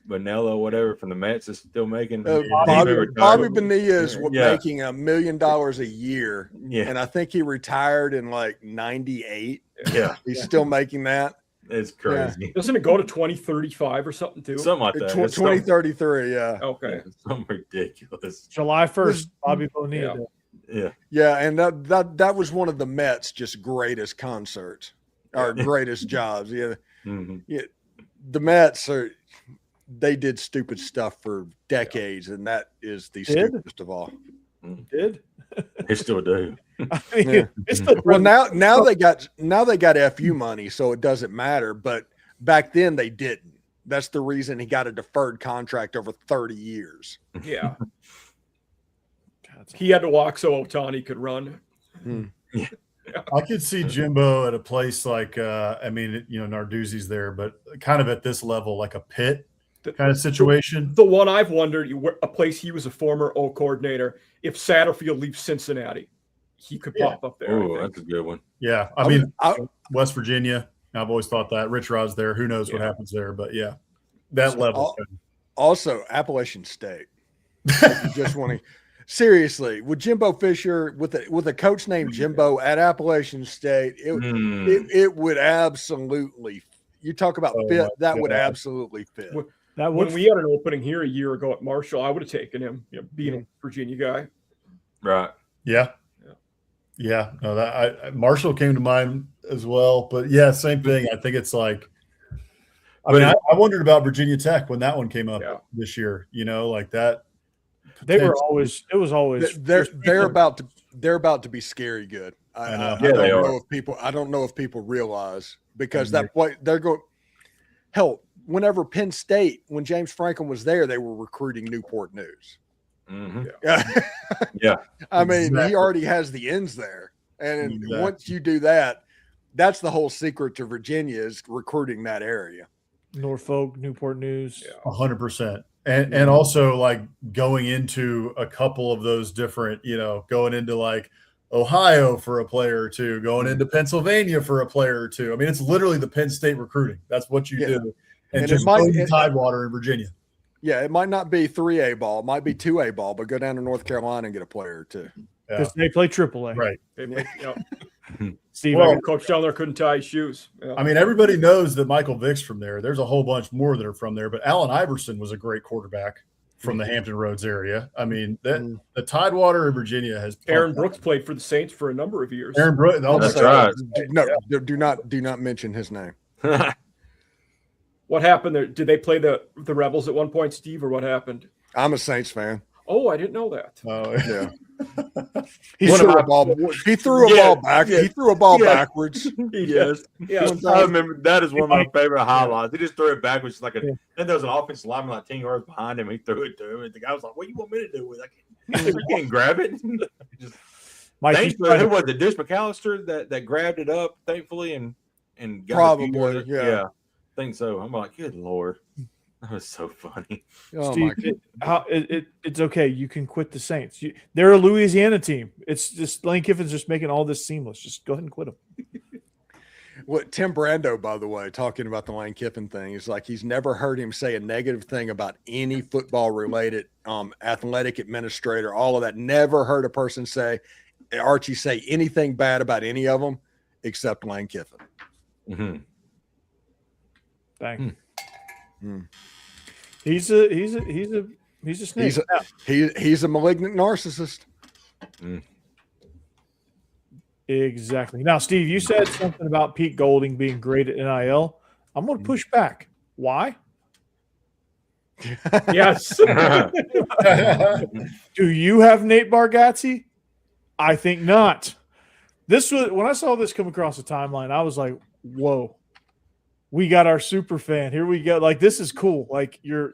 Bonilla, whatever, from the Mets is still making. Bobby Bonilla is making $1 million a year. Yeah. And I think he retired in like 98. Yeah. He's still making that. It's crazy. Doesn't it go to 2035 or something too? Something like that. 2033, yeah. Okay. Something ridiculous. July 1st, Bobby Bonilla. Yeah, and that was one of the Mets' just greatest concerts or greatest jobs. Yeah. Mm-hmm. The Mets they did stupid stuff for decades, and that is the stupidest of all. Did They still do. I mean, it's still Well, now they got FU money, so it doesn't matter. But back then they didn't. That's the reason he got a deferred contract over 30 years. Yeah. He had to walk so Ohtani could run. Yeah. I could see Jimbo at a place like, Narduzzi's there, but kind of at this level, like a Pitt kind of situation. The one I've wondered, a place he was a former O coordinator, if Satterfield leaves Cincinnati, he could pop up there. Oh, that's a good one. Yeah. I mean, West Virginia, I've always thought that. Rich Rod's there. Who knows what happens there? But, that level. Also, Appalachian State. Just want to – seriously, with Jimbo Fisher, with a coach named Jimbo at Appalachian State, it would absolutely – you talk about fit, that would absolutely fit. When we had an opening here a year ago at Marshall, I would have taken him, being a Virginia guy. Right. Yeah. No, Marshall came to mind as well, but same thing. I think it's like, I wondered about Virginia Tech when that one came up this year. Like that. They were always. It was always. They're about to be scary good. I know. I don't know if people realize because that play they're going. Hell, whenever Penn State, when James Franklin was there, they were recruiting Newport News. Mm-hmm. Yeah. I mean, he already has the ends there. And once you do that, that's the whole secret to Virginia is recruiting that area. Norfolk, Newport News. 100%. And also like going into a couple of those different, going into like Ohio for a player or two, going into Pennsylvania for a player or two. I mean, it's literally the Penn State recruiting. That's what you do. And just Tidewater in Virginia. Yeah, it might not be 3A ball. It might be 2A ball, but go down to North Carolina and get a player or two. Because they play AAA. Right. Steve, coach down there couldn't tie his shoes. Yeah. I mean, everybody knows that Michael Vick's from there. There's a whole bunch more that are from there, but Allen Iverson was a great quarterback from the Hampton Roads area. I mean, the Tidewater in Virginia has Aaron Brooks played for the Saints for a number of years. Aaron Brooks, that's right. Do not mention his name. What happened there? Did they play the Rebels at one point, Steve, or what happened? I'm a Saints fan. Oh, I didn't know that. Oh, yeah. He threw a ball back. He threw a ball backwards. Yes. Yeah. I remember that is one of my favorite highlights. He just threw it backwards then there was an offensive lineman like 10 yards behind him. He threw it to him. And the guy was like, "What do you want me to do with it? You can't grab it." Who was it? Deuce McAllister that grabbed it up, thankfully, and and got a few Probably, more- yeah. I think so. I'm like, good Lord. That was so funny. Oh Steve, my it's okay. You can quit the Saints. They're a Louisiana team. It's just Lane Kiffin's just making all this seamless. Just go ahead and quit them. What Tim Brando, by the way, talking about the Lane Kiffin thing, is like he's never heard him say a negative thing about any football related athletic administrator, all of that. Never heard a person say, Archie, say anything bad about any of them except Lane Kiffin. Mm-hmm. Dang. Hmm. He's a snake. He's a malignant narcissist. Exactly. Now, Steve, you said something about Pete Golding being great at NIL. I'm going to push back. Why? Yes. Do you have Nate Bargatze? I think not. This was when I saw this come across the timeline, I was like, whoa. We got our super fan. Here we go. Like, this is cool. Like, you're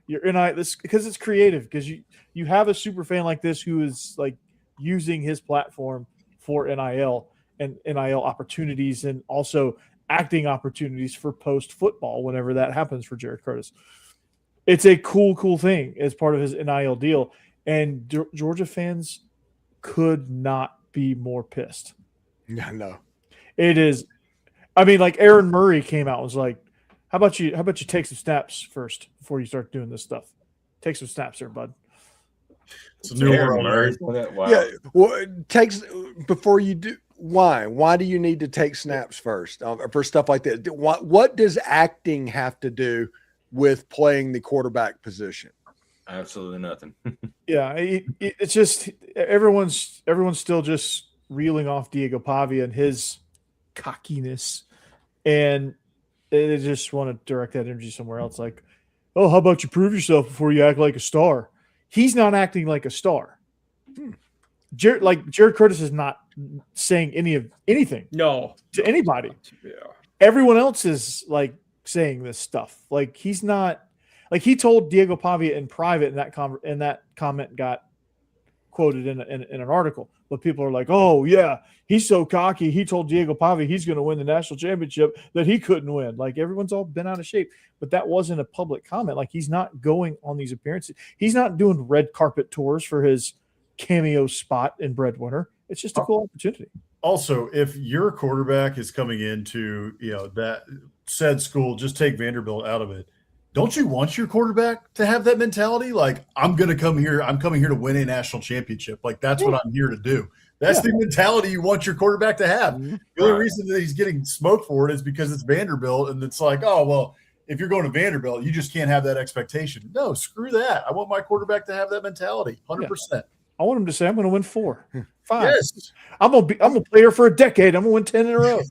NIL this because it's creative, because you have a super fan like this who is like using his platform for NIL and NIL opportunities, and also acting opportunities for post football whenever that happens for Jared Curtis. It's a cool thing as part of his NIL deal, and Georgia fans could not be more pissed. Yeah, no. It is. I mean, like Aaron Murray came out and was like, how about you take some snaps first before you start doing this stuff? Take some snaps there, bud. It's a new Aaron world. Murray. Wow. Yeah, well, it takes before you do. Why do you need to take snaps first for stuff like that? What does acting have to do with playing the quarterback position? Absolutely nothing. Yeah, it's just everyone's still just reeling off Diego Pavia and his cockiness, and they just want to direct that energy somewhere else. Like, oh, how about you prove yourself before you act like a star? He's not acting like a star. Jared Curtis is not saying anything No. to anybody. Yeah. Everyone else is like saying this stuff. Like, he's not. Like, he told Diego Pavia in private, and that comment got quoted in an article. But people are like, oh, yeah, he's so cocky. He told Diego Pavia he's going to win the national championship that he couldn't win. Like, everyone's all been out of shape. But that wasn't a public comment. Like, he's not going on these appearances. He's not doing red carpet tours for his cameo spot in Breadwinner. It's just a cool opportunity. Also, if your quarterback is coming into that said school, just take Vanderbilt out of it. Don't you want your quarterback to have that mentality? Like, I'm coming here to win a national championship. Like, that's what I'm here to do. That's the mentality you want your quarterback to have. The only reason that he's getting smoked for it is because it's Vanderbilt, and it's like, oh, well, if you're going to Vanderbilt, you just can't have that expectation. No, screw that. I want my quarterback to have that mentality, 100%. I want him to say, I'm going to win 4, 5. Yes. I'm gonna play here for a decade. I'm going to win 10 in a row.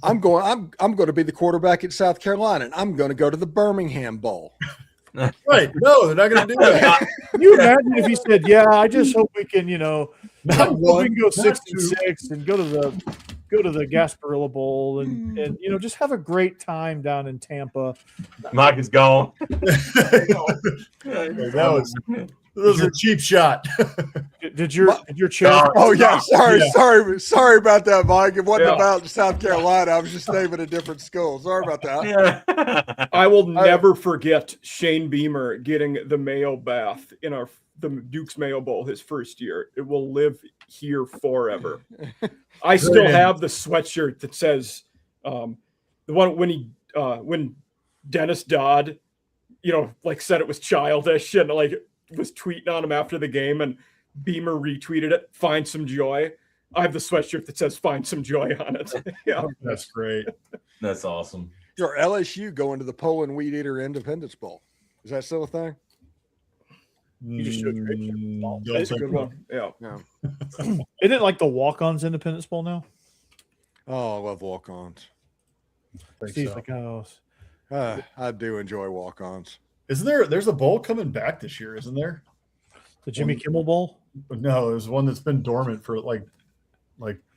I'm going to be the quarterback at South Carolina, and I'm going to go to the Birmingham Bowl. Right. No, they're not going to do that. Can you imagine if he said, yeah, I just hope we can, we can go 6-6 and go to the Gasparilla Bowl and just have a great time down in Tampa. Mike is gone. That was a cheap shot. Did your chair? Oh yeah, sorry about that, Mike. It wasn't about South Carolina. I was just naming a different school. Sorry about that. Yeah. I will never forget Shane Beamer getting the Mayo bath in the Duke's Mayo Bowl his first year. It will live here forever. I still have the sweatshirt that says the one when Dennis Dodd, said it was childish and was tweeting on him after the game, and Beamer retweeted it. Find some joy. I have the sweatshirt that says "Find some joy" on it. Yeah, that's great. That's awesome. Your LSU going to the Poland Weed Eater Independence Bowl. Is that still a thing? You just showed your picture. That's a good one. Yeah. Isn't it like the Walk-Ons Independence Bowl now? Oh, I love walk-ons. Steve's like, oh, I do enjoy walk-ons. Isn't there's a bowl coming back this year, isn't there? The Jimmy Kimmel Bowl? No, there's one that's been dormant for like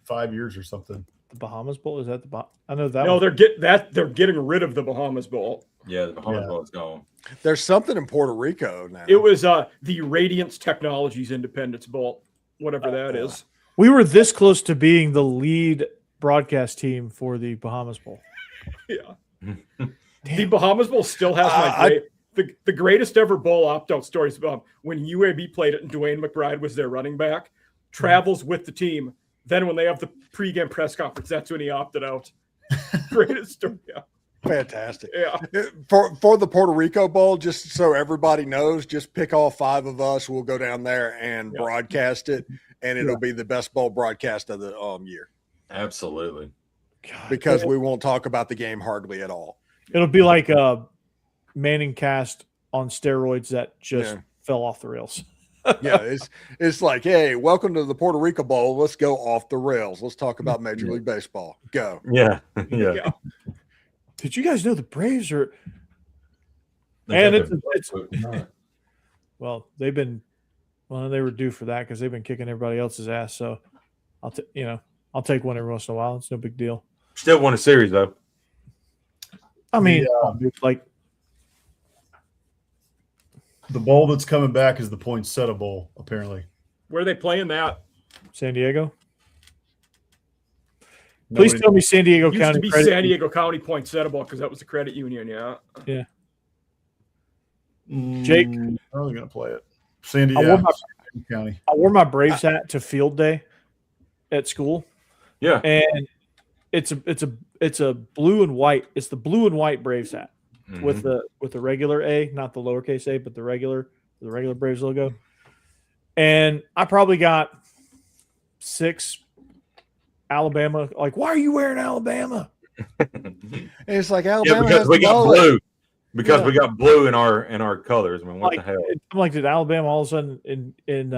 5 years or something. The Bahamas Bowl? Is that the I know that. No, one. they're getting rid of the Bahamas Bowl. Yeah, the Bahamas Bowl is gone. There's something in Puerto Rico now. It was the Radiance Technologies Independence Bowl, whatever that is. We were this close to being the lead broadcast team for the Bahamas Bowl. Yeah. The Bahamas Bowl still has the greatest ever bowl opt-out stories about when UAB played it and Dwayne McBride was their running back, travels with the team. Then when they have the pregame press conference, that's when he opted out. Greatest story. Yeah. Fantastic. Yeah. For the Puerto Rico Bowl, just so everybody knows, just pick all 5 of us. We'll go down there and broadcast it, and it'll be the best bowl broadcast of the year. Absolutely. God, because we won't talk about the game hardly at all. It'll be like a Manning cast on steroids that just fell off the rails. Yeah, it's like, hey, welcome to the Puerto Rico Bowl. Let's go off the rails. Let's talk about Major League Baseball. Go. Yeah. Did you guys know the Braves are? And it's well, they were due for that because they've been kicking everybody else's ass. So I'll take one every once in a while. It's no big deal. Still won a series though. I mean, like the bowl that's coming back is the Poinsettia Bowl, apparently. Where are they playing that? San Diego. Please tell me San Diego Used County. to be San Diego County Poinsettia Bowl because that was the credit union. Yeah. Yeah. Jake, how are they going to play it? San Diego County. I wore my Braves hat to field day at school. Yeah. And it's a blue and white. It's the blue and white Braves hat with the regular A, not the lowercase a, but the regular Braves logo. And I probably got 6 Alabama. Like, why are you wearing Alabama? And it's like Alabama because has we got blue. Because Yeah. we got blue in our colors. I mean, what the hell? I'm like, did Alabama all of a sudden did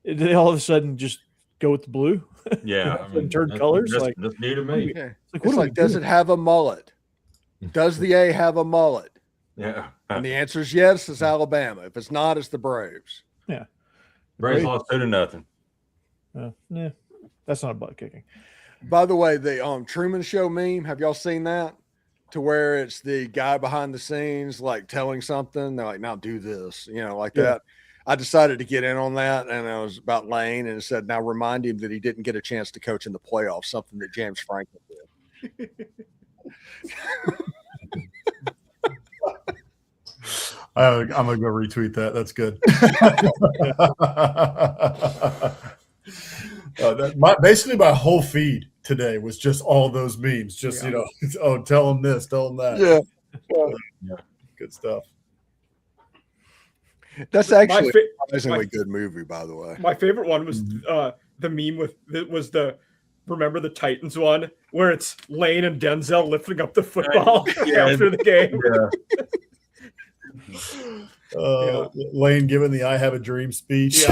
they all of a sudden just go with the blue? Yeah, I mean, turn colors. That's new to me. Yeah. Like, It's like, does it have a mullet? Does the A have a mullet? Yeah, And the answer is yes, it's Alabama. If it's not, it's the Braves. Yeah. Braves lost 2-0. Yeah, that's not a butt kicking. By the way, the Truman Show meme, have y'all seen that? To where it's the guy behind the scenes, like telling something. They're like, now do this, like that. I decided to get in on that, and it was about Lane, and it said, now remind him that he didn't get a chance to coach in the playoffs, something that James Franklin did. I'm going to go retweet that. That's good. Basically, my whole feed today was just all those memes. Just, tell them this, tell them that. Yeah. Good stuff. That's actually a surprisingly good movie, by the way. My favorite one was the meme remember the Titans one where it's Lane and Denzel lifting up the football after the game. Lane giving the "I have a dream" speech.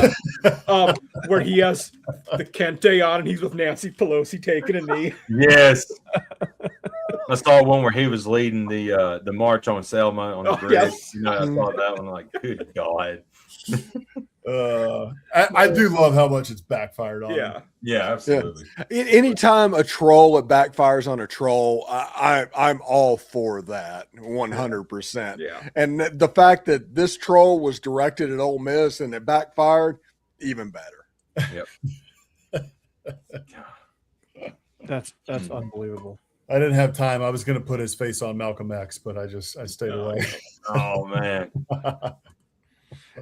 Where he has the Kente on and he's with Nancy Pelosi taking a knee. Yes. I saw one where he was leading the march on Selma on the bridge. Yes. I saw that one. Like, good God. I do love how much it's backfired on. Yeah, absolutely. Anytime a troll it backfires on a troll, I'm all for that 100%. Yeah. And the fact that this troll was directed at Ole Miss and it backfired, even better. Yep. That's unbelievable. I didn't have time. I was going to put his face on Malcolm X, but I stayed away. Oh man.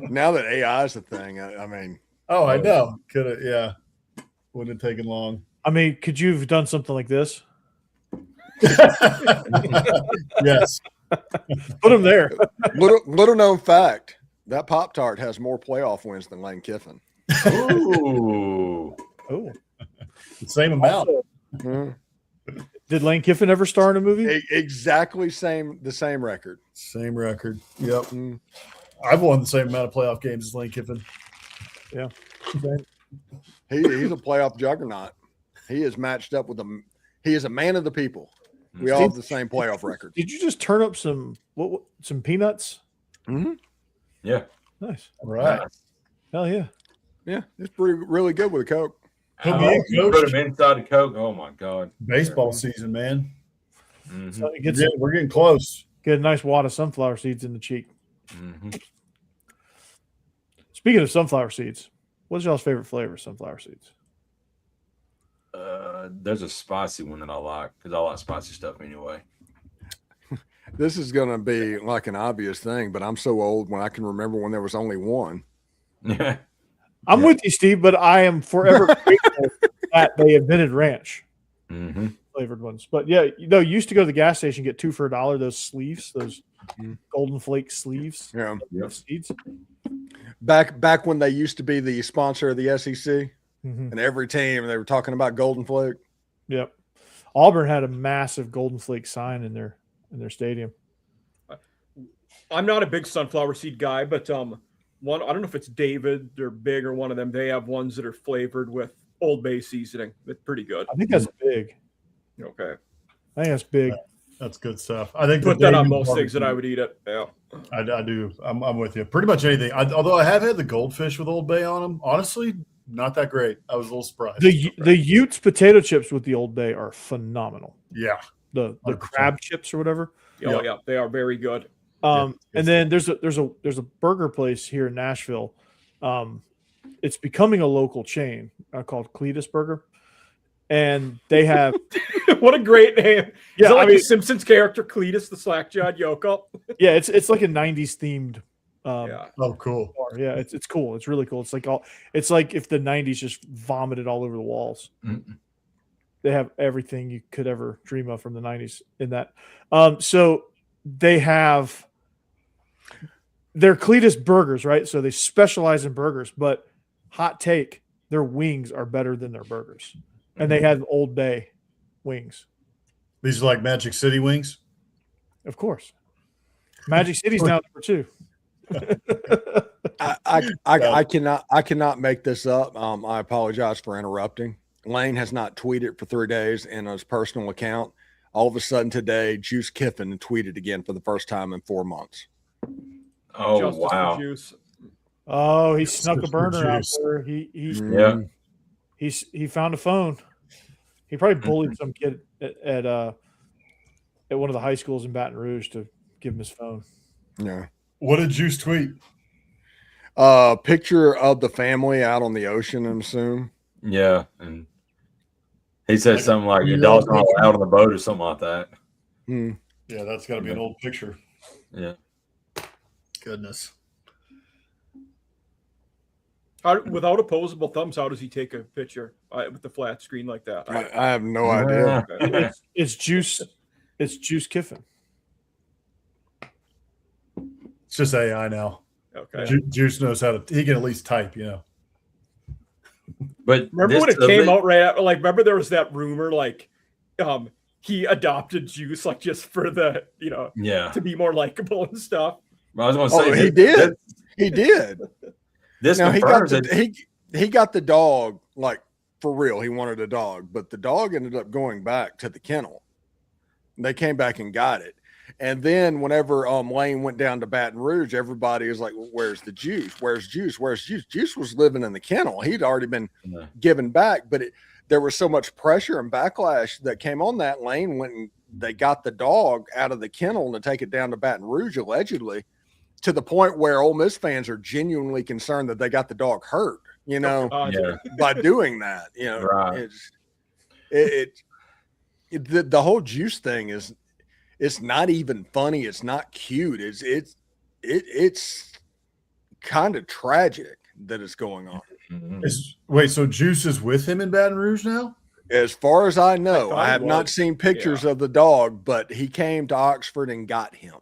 Now that AI is a thing, I mean. Oh, I know. Could have, yeah. Wouldn't have taken long. I mean, could you have done something like this? Yes. Put him there. Little known fact, that Pop-Tart has more playoff wins than Lane Kiffin. Ooh. Oh. The same amount. Did Lane Kiffin ever star in a movie? Exactly the same record. Same record. Yep. I've won the same amount of playoff games as Lane Kiffin. Yeah. He's a playoff juggernaut. He is matched up with them. He is a man of the people. We all have the same playoff record. Did you just turn up some peanuts? Mm-hmm. Yeah. Nice. All right. Hell yeah. Yeah, it's really good with a Coke. Put me in, You Coach. put him inside the Coke. Oh my God. Baseball season, man. Mhm. So We're getting close. get a nice wad of sunflower seeds in the cheek. Mhm. Speaking of sunflower seeds, what's y'all's favorite flavor of sunflower seeds? There's a spicy one that I like because I like spicy stuff anyway. This is going to be like an obvious thing, but I'm so old when I can remember when there was only one. Yeah. I'm with you, Steve, but I am forever grateful that they invented ranch flavored ones. But yeah, you used to go to the gas station, get 2 for $1. Those sleeves, those golden flake sleeves. Yeah. Seeds. Back when they used to be the sponsor of the SEC, and every team they were talking about Golden Flake. Yep. Auburn had a massive golden flake sign in their stadium. I'm not a big sunflower seed guy, but one, I don't know if it's David or Big or one of them. They have ones that are flavored with Old Bay seasoning. It's pretty good. I think that's big. Okay. I think that's big. That's good stuff. I think Put that on most things that I would eat it. Yeah. I do. I'm with you. Pretty much anything. Although I have had the goldfish with Old Bay on them. Honestly, not that great. I was a little surprised. The Utes potato chips with the Old Bay are phenomenal. Yeah. The 100%. crab chips or whatever. Oh yeah, they are very good. And then there's a burger place here in Nashville. It's becoming a local chain called Cletus Burger, and they have what a great name. Yeah, Is it like the Simpsons character Cletus, the slack-jawed Yoko? Yeah, it's like a '90s themed. Yeah. Oh, cool. Bar. Yeah, it's cool. It's really cool. It's like if the '90s just vomited all over the walls. They have everything you could ever dream of from the '90s in that. So they have their Cletus burgers, right? So they specialize in burgers, but hot take, their wings are better than their burgers. And they have Old Bay wings. These are like Magic City wings? Of course. Magic City's now number 2. I cannot make this up. I apologize for interrupting. Lane has not tweeted for 3 days in his personal account. All of a sudden today, Juice Kiffin tweeted again for the first time in 4 months. Oh, Justice wow. for Juice. Oh, he snuck a burner out there. He found a phone. He probably bullied some kid at one of the high schools in Baton Rouge to give him his phone. Yeah. What did Juice tweet? Picture of the family out on the ocean, I assume. Yeah, and he said something like your dog's not out on the boat or something like that. Yeah, that's got to be an old picture. Yeah. Goodness. Without opposable thumbs, how does he take a picture with the flat screen like that? I have no idea. It's Juice. It's Juice Kiffin. It's just AI now. Okay. Juice knows how to. He can at least type, But remember when it came out right after, like, remember there was that rumor, like, he adopted Juice, like, just for the, to be more likable and stuff. I was going to say, he did. He did. This he got the dog, like, for real. He wanted a dog, but the dog ended up going back to the kennel. They came back and got it. And then whenever Lane went down to Baton Rouge, everybody was like, well, where's the Juice? Where's Juice? Where's Juice? Juice was living in the kennel. He'd already been given back, but there was so much pressure and backlash that came on that. Lane went and they got the dog out of the kennel to take it down to Baton Rouge, allegedly, to the point where Ole Miss fans are genuinely concerned that they got the dog hurt, by doing that. Right. The whole Juice thing is, it's not even funny. It's not cute. It's kind of tragic that it's going on. Wait, so Juice is with him in Baton Rouge now? As far as I know, I have not seen pictures of the dog, but he came to Oxford and got him.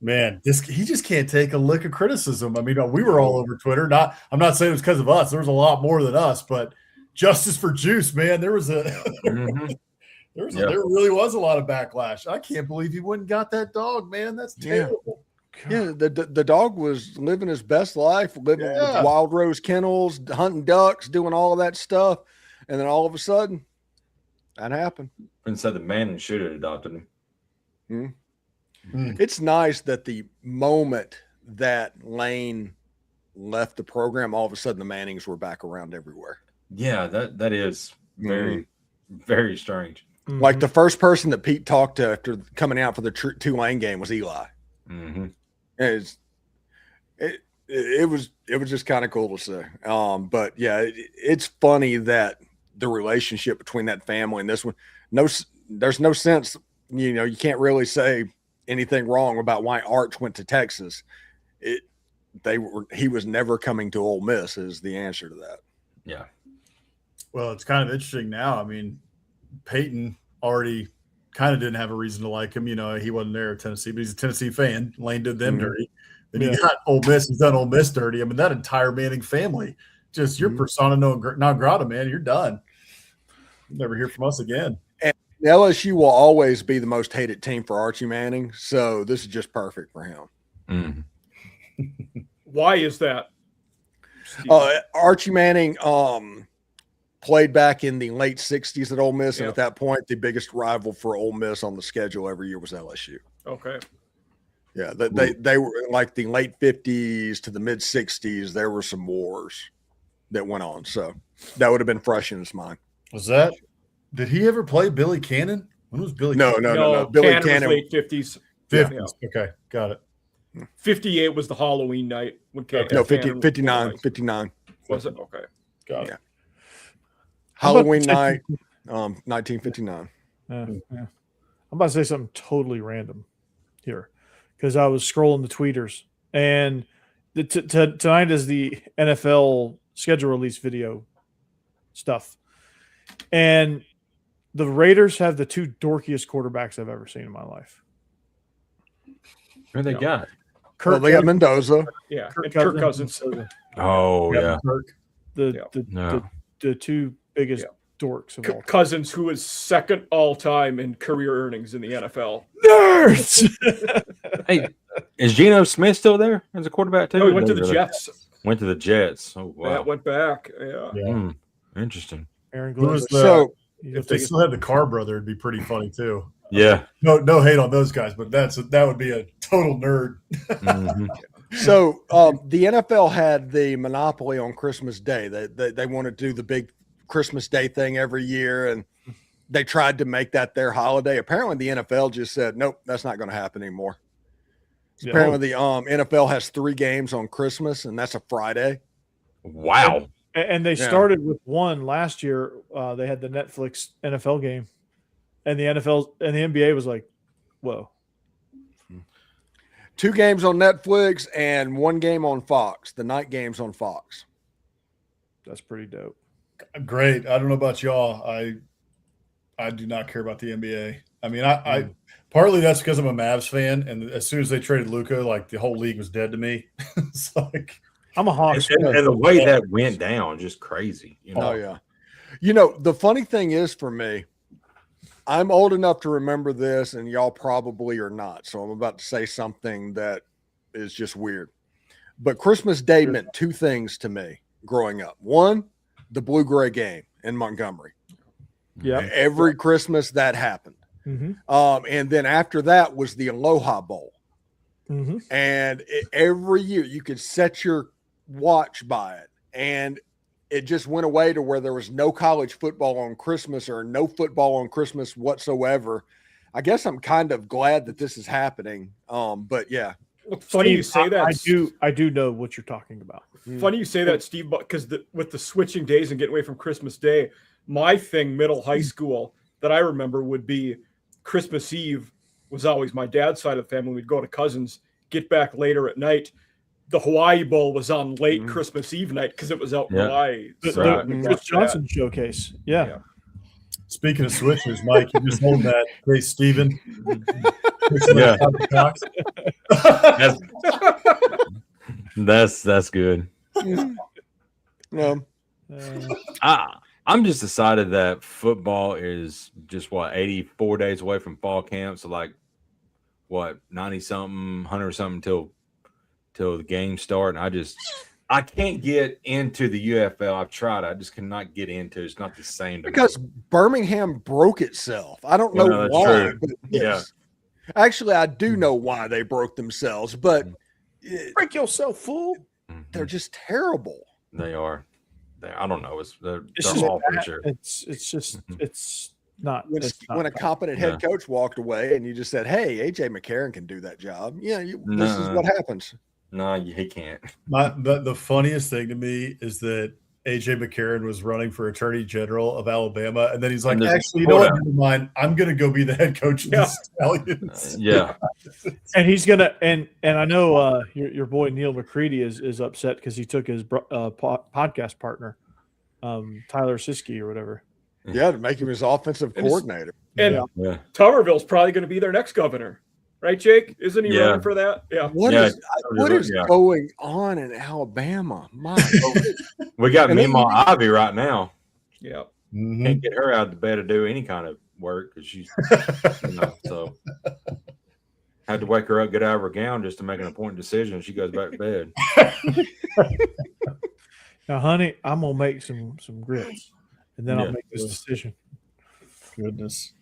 Man, he just can't take a lick of criticism. I mean, we were all over Twitter. I'm not saying it was because of us. There was a lot more than us, but justice for Juice, man. There was there really was a lot of backlash. I can't believe he wouldn't got that dog, man. That's terrible. Yeah, the dog was living his best life, living with Wild Rose Kennels, hunting ducks, doing all of that stuff, and then all of a sudden, that happened. And said the Manning should have adopted him. It's nice that the moment that Lane left the program, all of a sudden the Mannings were back around everywhere. Yeah, that is very, very strange. Like the first person that Pete talked to after coming out for the Tulane game was Eli. it was just kind of cool to see. But yeah, it's funny that the relationship between that family and this one, there's no sense, you can't really say anything wrong about why Arch went to Texas. He was never coming to Ole Miss is the answer to that. Yeah. Well, it's kind of interesting now. I mean, Peyton already kind of didn't have a reason to like him. He wasn't there at Tennessee, but he's a Tennessee fan. Lane did them dirty. Then he got Ole Miss. He's done Ole Miss dirty. I mean, that entire Manning family, just your persona non grata, man. You're done. You'll never hear from us again. And LSU will always be the most hated team for Archie Manning, so this is just perfect for him. Mm. Why is that? Archie Manning played back in the late 60s at Ole Miss, and at that point, the biggest rival for Ole Miss on the schedule every year was LSU. Okay. Yeah, they were like the late 50s to the mid 60s. There were some wars that went on, so that would have been fresh in his mind. Did he ever play Billy Cannon? When was Billy? No. Billy Cannon was late 50s. 50s. Yeah. Okay, got it. 58 was the Halloween night when Cannon. No, 59. Was it? Okay. Got it. Halloween night, 1959. I'm about to say something totally random here because I was scrolling the tweeters, and tonight is the NFL schedule release video stuff, and the Raiders have the two dorkiest quarterbacks I've ever seen in my life. Who they got? They got Mendoza. Yeah, Kirk Cousins. Oh, yeah. The two biggest dorks of all time. Cousins, who is second all time in career earnings in the NFL. Nerds. Hey, is Geno Smith still there as a quarterback too? No, he went to the Jets. Went to the Jets. Oh wow. Yeah, went back. Yeah. Interesting. Aaron Who was Glenn. if they still had the Carr brother, it'd be pretty funny too. Yeah. No hate on those guys, but that would be a total nerd. Mm-hmm. So the NFL had the monopoly on Christmas Day. They want to do the big Christmas Day thing every year, and they tried to make that their holiday. Apparently, the NFL just said, nope, that's not going to happen anymore. So apparently, the NFL has 3 games on Christmas, and that's a Friday. Wow. And they started with one last year. They had the Netflix NFL game, and the NFL and the NBA was like, whoa. 2 games on Netflix and 1 game on Fox. The night game's on Fox. That's pretty dope. Great. I don't know about y'all. I do not care about the NBA. I mean, I partly that's because I'm a Mavs fan, and as soon as they traded Luka, like the whole league was dead to me. It's like I'm a Hawks fan. And the way that went down, just crazy. Oh yeah. The funny thing is for me, I'm old enough to remember this, and y'all probably are not. So I'm about to say something that is just weird. But Christmas Day meant 2 things to me growing up. One, the blue-gray game in Montgomery. Yeah. Every Christmas that happened. Mm-hmm. And then after that was the Aloha Bowl. Mm-hmm. And every year you could set your watch by it. And it just went away to where there was no college football on Christmas or no football on Christmas whatsoever. I guess I'm kind of glad that this is happening. But yeah. Well, funny Steve, you say that. I do know what you're talking about. Funny you say that, Steve, because with the switching days and getting away from Christmas Day, my thing, middle high school, that I remember would be Christmas Eve was always my dad's side of the family. We'd go to cousins, get back later at night. The Hawaii Bowl was on late Christmas Eve night because it was out in Hawaii. The Chris Johnson showcase. Yeah. Speaking of switches, Mike, you just hold that. Hey, Steven. That's good. I'm just decided that football is just 84 days away from fall camp. So 90 something, 100 something till the games start. And I can't get into the UFL. I've tried. I just cannot get into it. It's not the same. Because Birmingham broke itself. I don't know why. Yeah. Actually, I do know why they broke themselves, but break yourself, fool. They're just terrible. They are. I don't know. They're just all for sure. It's just it's not. When a competent head coach walked away and you just said, "Hey, AJ McCarron can do that job." Yeah, this is what happens. No, he can't. The funniest thing to me is that AJ McCarron was running for Attorney General of Alabama, and then he's like, And there's- "Actually, you know what? Never mind. I'm going to go be the head coach of the Stallions." Yeah. And he's gonna and I know your boy Neil McCready is upset because he took his podcast partner, Tyler Siskey or whatever. Yeah, to make him his offensive coordinator. And Yeah. Tuberville's probably going to be their next governor, right, Jake? Isn't he running for that? Yeah. What is going on in Alabama? My we got Meemaw Ivy right now. Yeah. Can't get her out of bed to do any kind of work because she's, so had to wake her up, get out of her gown just to make an important decision. She goes back to bed. Now, honey, I'm gonna make some grits, and then I'll make this decision. Goodness.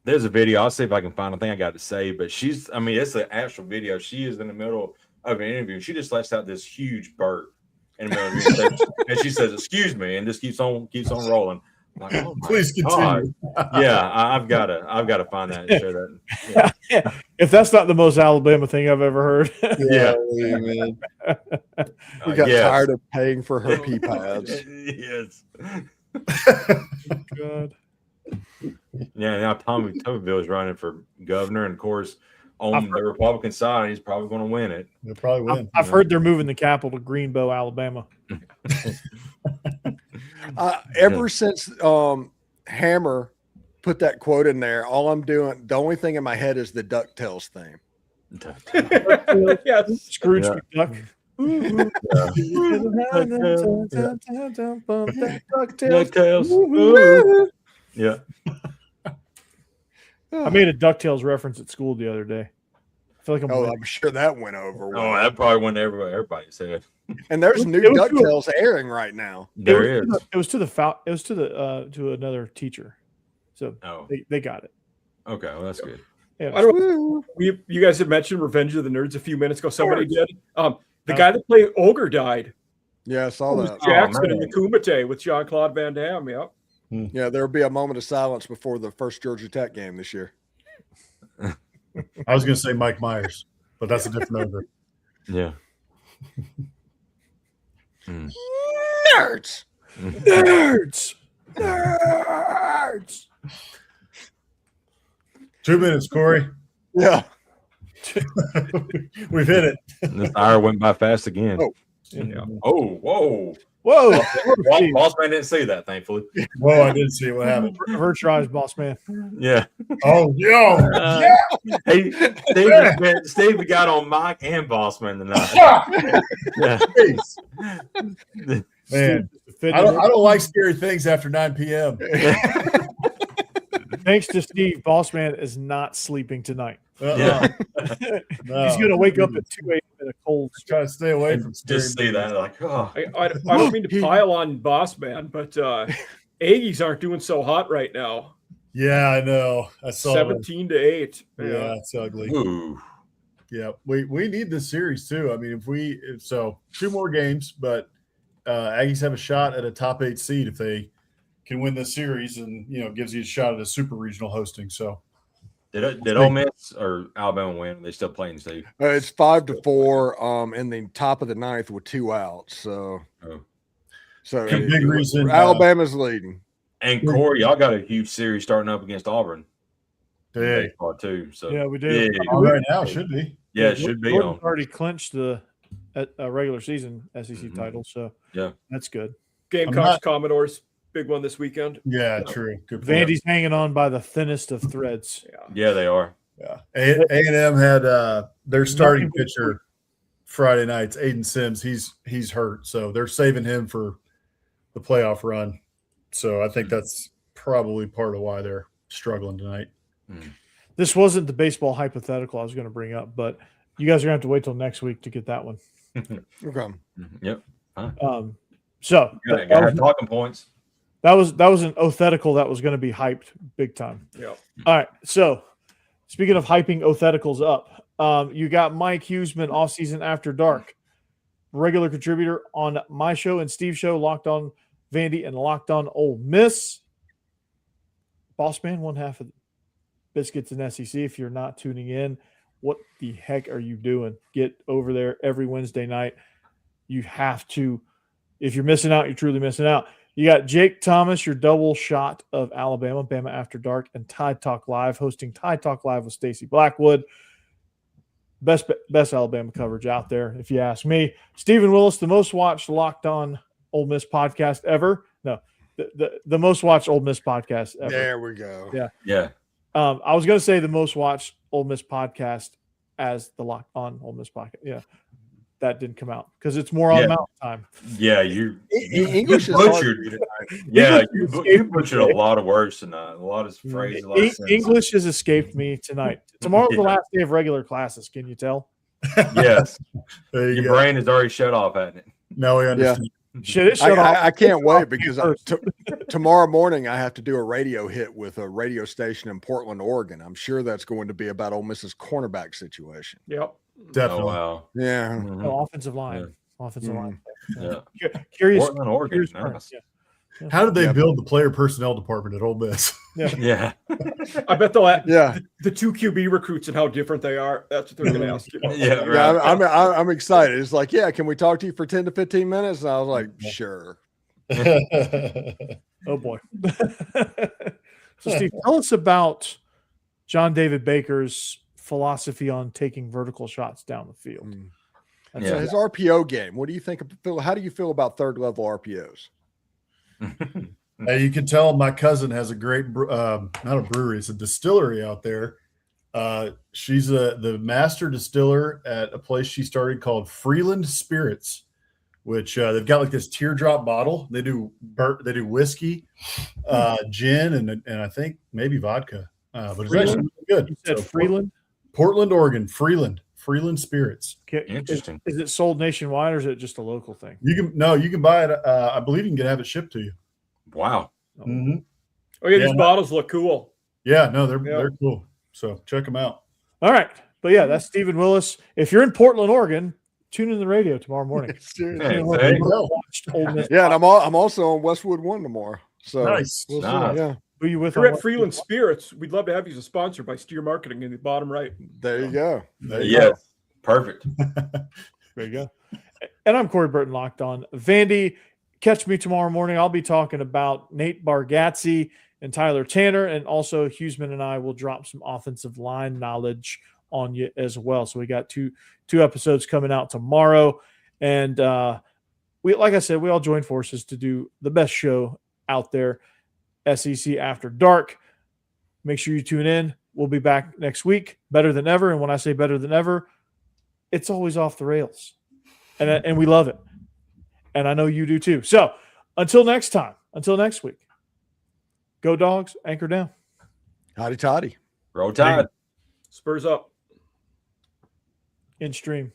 There's a video. I'll see if I can find. I think I got to say, but it's the actual video. She is in the middle of an interview. And she just lets out this huge burp in the middle of the interview, and she says, "Excuse me," and just keeps on rolling. I'm like, oh my Please continue. Yeah, I've got to find that and share that. Yeah. If that's not the most Alabama thing I've ever heard. Yeah, man. We got tired of paying for her pee pads. Yes. God. Yeah, now Tommy Tuberville is running for governor, and of course, on the Republican side, he's probably going to win it. They'll probably win. I've heard they're moving the capital to Greenbow, Alabama. Ever since Hammer put that quote in there, all I'm doing, the only thing in my head is the DuckTales theme. Yeah. Scrooge McDuck. DuckTales. Yeah. I made a DuckTales reference at school the other day. I feel like I'm sure that went over well. Oh, that probably went everybody said. And there's new DuckTales airing right now. There is. It was to another teacher. So they got it. Okay, well that's good. Yeah. I don't know. You guys had mentioned Revenge of the Nerds a few minutes ago. Somebody did. The guy that played Ogre died. Yeah, I saw that. Jackson in the Kumite with Jean-Claude Van Damme. Yep. Yeah, there'll be a moment of silence before the first Georgia Tech game this year. I was going to say Mike Myers, but that's a different ogre. Yeah. Nerds. Nerds. Nerds. 2 minutes, Corey. Yeah. We've hit it. This hour went by fast again. Oh. Yeah. Oh, whoa. Whoa. Boss man didn't see that, thankfully. Whoa, I didn't see what happened. Avert your eyes, boss man. Yeah. Oh, yo. Hey, Steve got on Mike and boss man tonight. Yeah. Man, I don't like scary things after 9 p.m. Thanks to Steve, boss man is not sleeping tonight. Yeah. He's going to wake up at 2 a.m. in a cold. Try to stay away from scary. Just see that, like, oh. I don't mean to pile on Boss Man, but Aggies aren't doing so hot right now. Yeah, I know. I saw 17 to 8. Yeah, it's ugly. Ooh. Yeah, we need this series too. I mean, if 2 more games, but Aggies have a shot at a top 8 seed if they can win this series, and gives you a shot at a super regional hosting. So. Did Ole Miss or Alabama win? They still playing, Steve? It's 5-4 in the top of the 9th with 2 outs. So big reason Alabama's leading. And Corey, y'all got a huge series starting up against Auburn. Hey. Baseball too. So Yeah, we do. Yeah. Right now, it should be. Yeah, it should be on. Already clinched the regular season SEC title, so yeah, that's good. Gamecocks, Commodores, big one this weekend. Yeah, true. Good. Vandy's hanging on by the thinnest of threads. Yeah, they are. Yeah, A&M had their starting pitcher Friday nights, Aiden Sims. He's hurt, so they're saving him for the playoff run. So I think that's probably part of why they're struggling tonight. This wasn't the baseball hypothetical I was going to bring up, but you guys are going to have to wait till next week to get that one. Okay. Yep. So got talking points. That was an othetical that was going to be hyped big time. Yeah. All right. So speaking of hyping otheticals up, you got Mike Huseman, Off Season After Dark, regular contributor on my show and Steve's show, Locked On Vandy and Locked On Ole Miss. Boss Man, one half of Biscuits and SEC. If you're not tuning in, What the heck are you doing? Get over there every Wednesday night. You have to. If you're missing out, you're truly missing out. You got Jake Thomas, your double shot of Alabama, Bama After Dark, and Tide Talk Live, hosting Tide Talk Live with Stacey Blackwood. Best Alabama coverage out there, if you ask me. Stephen Willis, the most watched Locked On Ole Miss podcast ever. No, the most watched Ole Miss podcast ever. There we go. Yeah. I was going to say the most watched Ole Miss podcast as the Locked On Ole Miss podcast. Yeah, that didn't come out because it's more on Mountain Time. Yeah, you English is butchered. Yeah, you butchered a lot of words tonight. A lot of phrases. A lot of English has escaped me tonight. Tomorrow's the last day of regular classes. Can you tell? Yes. There you Your go. brain is already shut off, hasn't it? No, we understand. Shit, it shut off. I can't wait because tomorrow morning I have to do a radio hit with a radio station in Portland, Oregon. I'm sure that's going to be about Ole Miss's cornerback situation. Yep. Definitely. Oh, wow. Yeah. Mhm. No, offensive line. Offensive line. Yeah. Curious. Portland, Oregon. Curious Nice. yeah. How did they build the player personnel department at Ole Miss? Yeah. I bet they'll ask Yeah. the two QB recruits and how different they are. That's what they're going to ask you. Yeah, right. Yeah, I'm excited. It's like, yeah, can we talk to you for 10 to 15 minutes? And I was like, sure. Oh boy. So Steve, tell us about John David Baker's philosophy on taking vertical shots down the field. That's Yeah. So his RPO game. What do you think? How do you feel about third level RPOs? Hey, you can tell my cousin has a great, not a brewery, it's a distillery out there. She's the master distiller at a place she started called Freeland Spirits, which they've got like this teardrop bottle. They do whiskey, gin, and I think maybe vodka. But it's actually really good. You said So, Freeland? Portland, Oregon, Freeland Spirits. Interesting. Is it sold nationwide or is it just a local thing? You can buy it. I believe you can have it shipped to you. Wow. Mm-hmm. Oh, yeah, Yeah. these bottles look cool. Yeah, no, they're cool. So check them out. All right. But yeah, that's Stephen Willis. If you're in Portland, Oregon, tune in the radio tomorrow morning. Hey, Watched Ole Miss. Yeah, and I'm also on Westwood 1 tomorrow. So Nice. we'll see. Nice. Yeah, Who you with? If you're on at what- Freeland Spirits, we'd love to have you as a sponsor by Steer Marketing in the bottom right. there you go. There you Yes. Perfect. There you go. And I'm Corey Burton, Locked On Vandy. Catch me tomorrow morning. I'll be talking about Nate Bargatze and Tyler Tanner, and also Huseman and I will drop some offensive line knowledge on you as well. So we got two episodes coming out tomorrow, and like I said, we all join forces to do the best show out there, SEC After Dark. Make sure you tune in. We'll be back next week, better than ever. And when I say better than ever, it's always off the rails, and we love it. And I know you do too. So until next week, go Dogs, anchor down. Hotty toddy. Roll Tide. Spurs up. In stream.